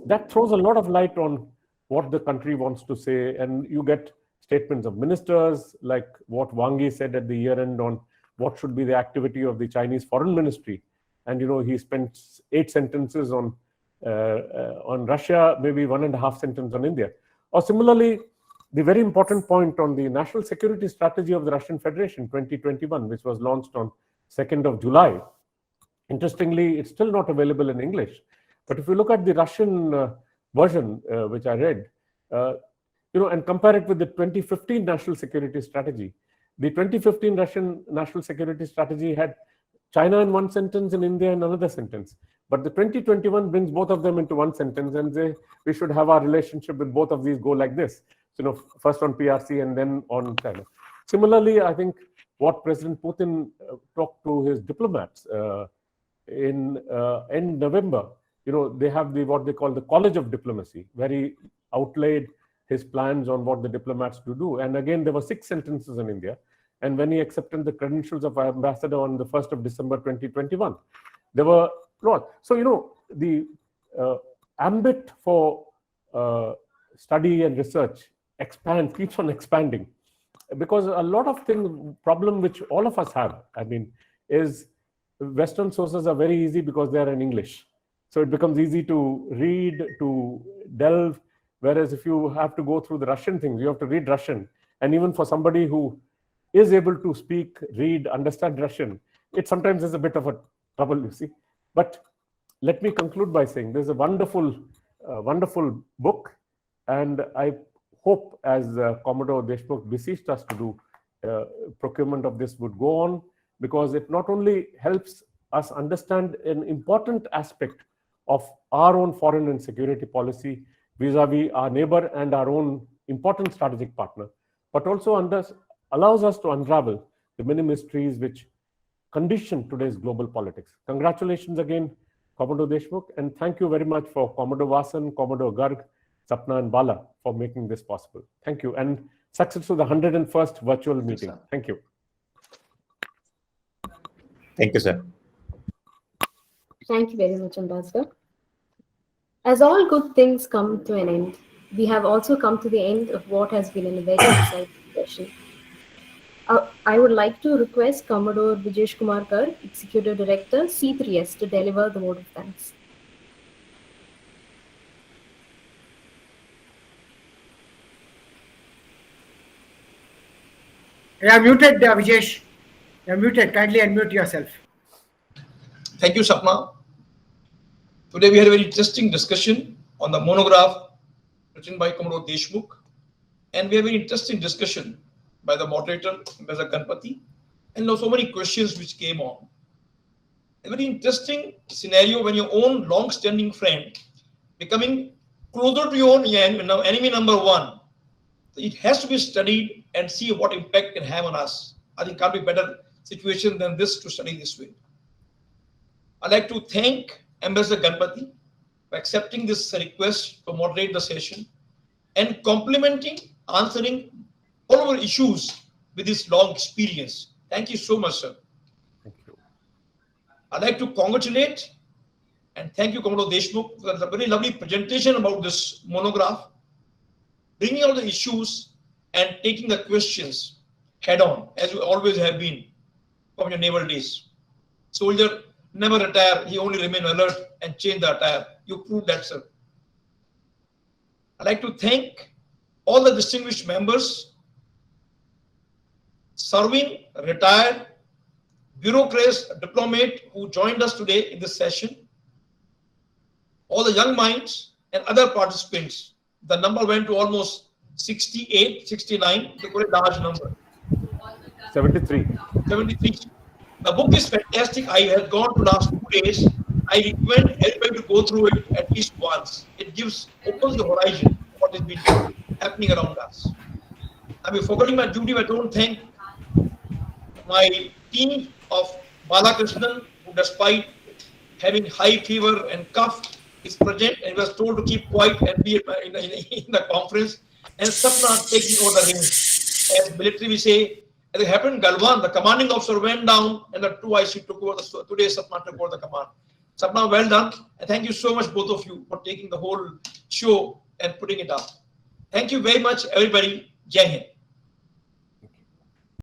that throws a lot of light on what the country wants to say, and you get statements of ministers like what Wang Yi said at the year end on what should be the activity of the Chinese Foreign Ministry, and he spent 8 sentences on Russia, maybe 1.5 sentences on India. Or similarly, the very important point on the national security strategy of the Russian Federation 2021, which was launched on 2nd of July. Interestingly, it's still not available in English. But if you look at the Russian version, which I read, and compare it with the 2015 national security strategy, the 2015 Russian national security strategy had China in 1 sentence and India in another sentence. But the 2021 brings both of them into 1 sentence and say we should have our relationship with both of these go like this. So, first on PRC and then on China. Similarly, I think what President Putin talked to his diplomats in November, they have what they call the College of Diplomacy, where he outlaid his plans on what the diplomats to do. And again, there were 6 sentences in India. And when he accepted the credentials of ambassador on the 1st of December 2021, there were lots. So, the ambit for study and research keeps on expanding, because a lot of problem which all of us have, is Western sources are very easy because they are in English. So it becomes easy to read, to delve, whereas if you have to go through the Russian things, you have to read Russian. And even for somebody who is able to speak, read, understand Russian, it sometimes is a bit of a trouble, you see. But let me conclude by saying there's a wonderful book, and I hope, as Commodore Deshmukh beseeched us to do, procurement of this would go on, because it not only helps us understand an important aspect of our own foreign and security policy vis-a-vis our neighbor and our own important strategic partner, but also allows us to unravel the many mysteries which condition today's global politics. Congratulations again, Commodore Deshmukh, and thank you very much for Commodore Vasan, Commodore Garg, Sapna and Bala for making this possible. Thank you, and success to the 101st virtual meeting. Thank you. Thank you, sir. Thank you very much, Ambassador. As all good things come to an end, we have also come to the end of what has been a very insightful session. I would like to request Commodore Vijesh Kumar Garg, Executive Director, C3S, to deliver the vote of thanks. You are muted, Vijesh. You are muted. Kindly unmute yourself. Thank you, Sapna. Today we had a very interesting discussion on the monograph written by Commodore Deshmukh, and we had a very interesting discussion by the moderator, Mr. Ganapathi, and there were so many questions which came on. A very interesting scenario when your own long-standing friend becoming closer to your own enemy number 1. It has to be studied and see what impact it can have on us. I think can't be better situation than this to study this way. I'd like to thank Ambassador Ganapathi for accepting this request to moderate the session and answering all our issues with this long experience. Thank you so much, sir. Thank you. I'd like to congratulate and thank you, Commodore Deshmukh, for the very lovely presentation about this monograph, bringing out the issues and taking the questions head on, as you always have been from your naval days. Soldier never retire, he only remain alert and change the attire. You proved that, sir. I'd like to thank all the distinguished members, serving, retired, bureaucrats, diplomat who joined us today in this session, all the young minds and other participants. The number went to almost 68, 69, the very large number. 73. 73. The book is fantastic. I have gone to last 2 days. I recommend everybody to go through it at least once. It opens the horizon of what is been happening around us. I mean, forgetting my duty, I don't thank my team of Balakrishnan, who despite having high fever and cough, is present and was told to keep quiet and be in the conference. And Sapna taking over the reins. As military, we say, as it happened in Galwan, the commanding officer went down and the 2IC took over. Today, Sapna took over the command. Sapna, well done. And thank you so much, both of you, for taking the whole show and putting it up. Thank you very much, everybody. Jai Hind.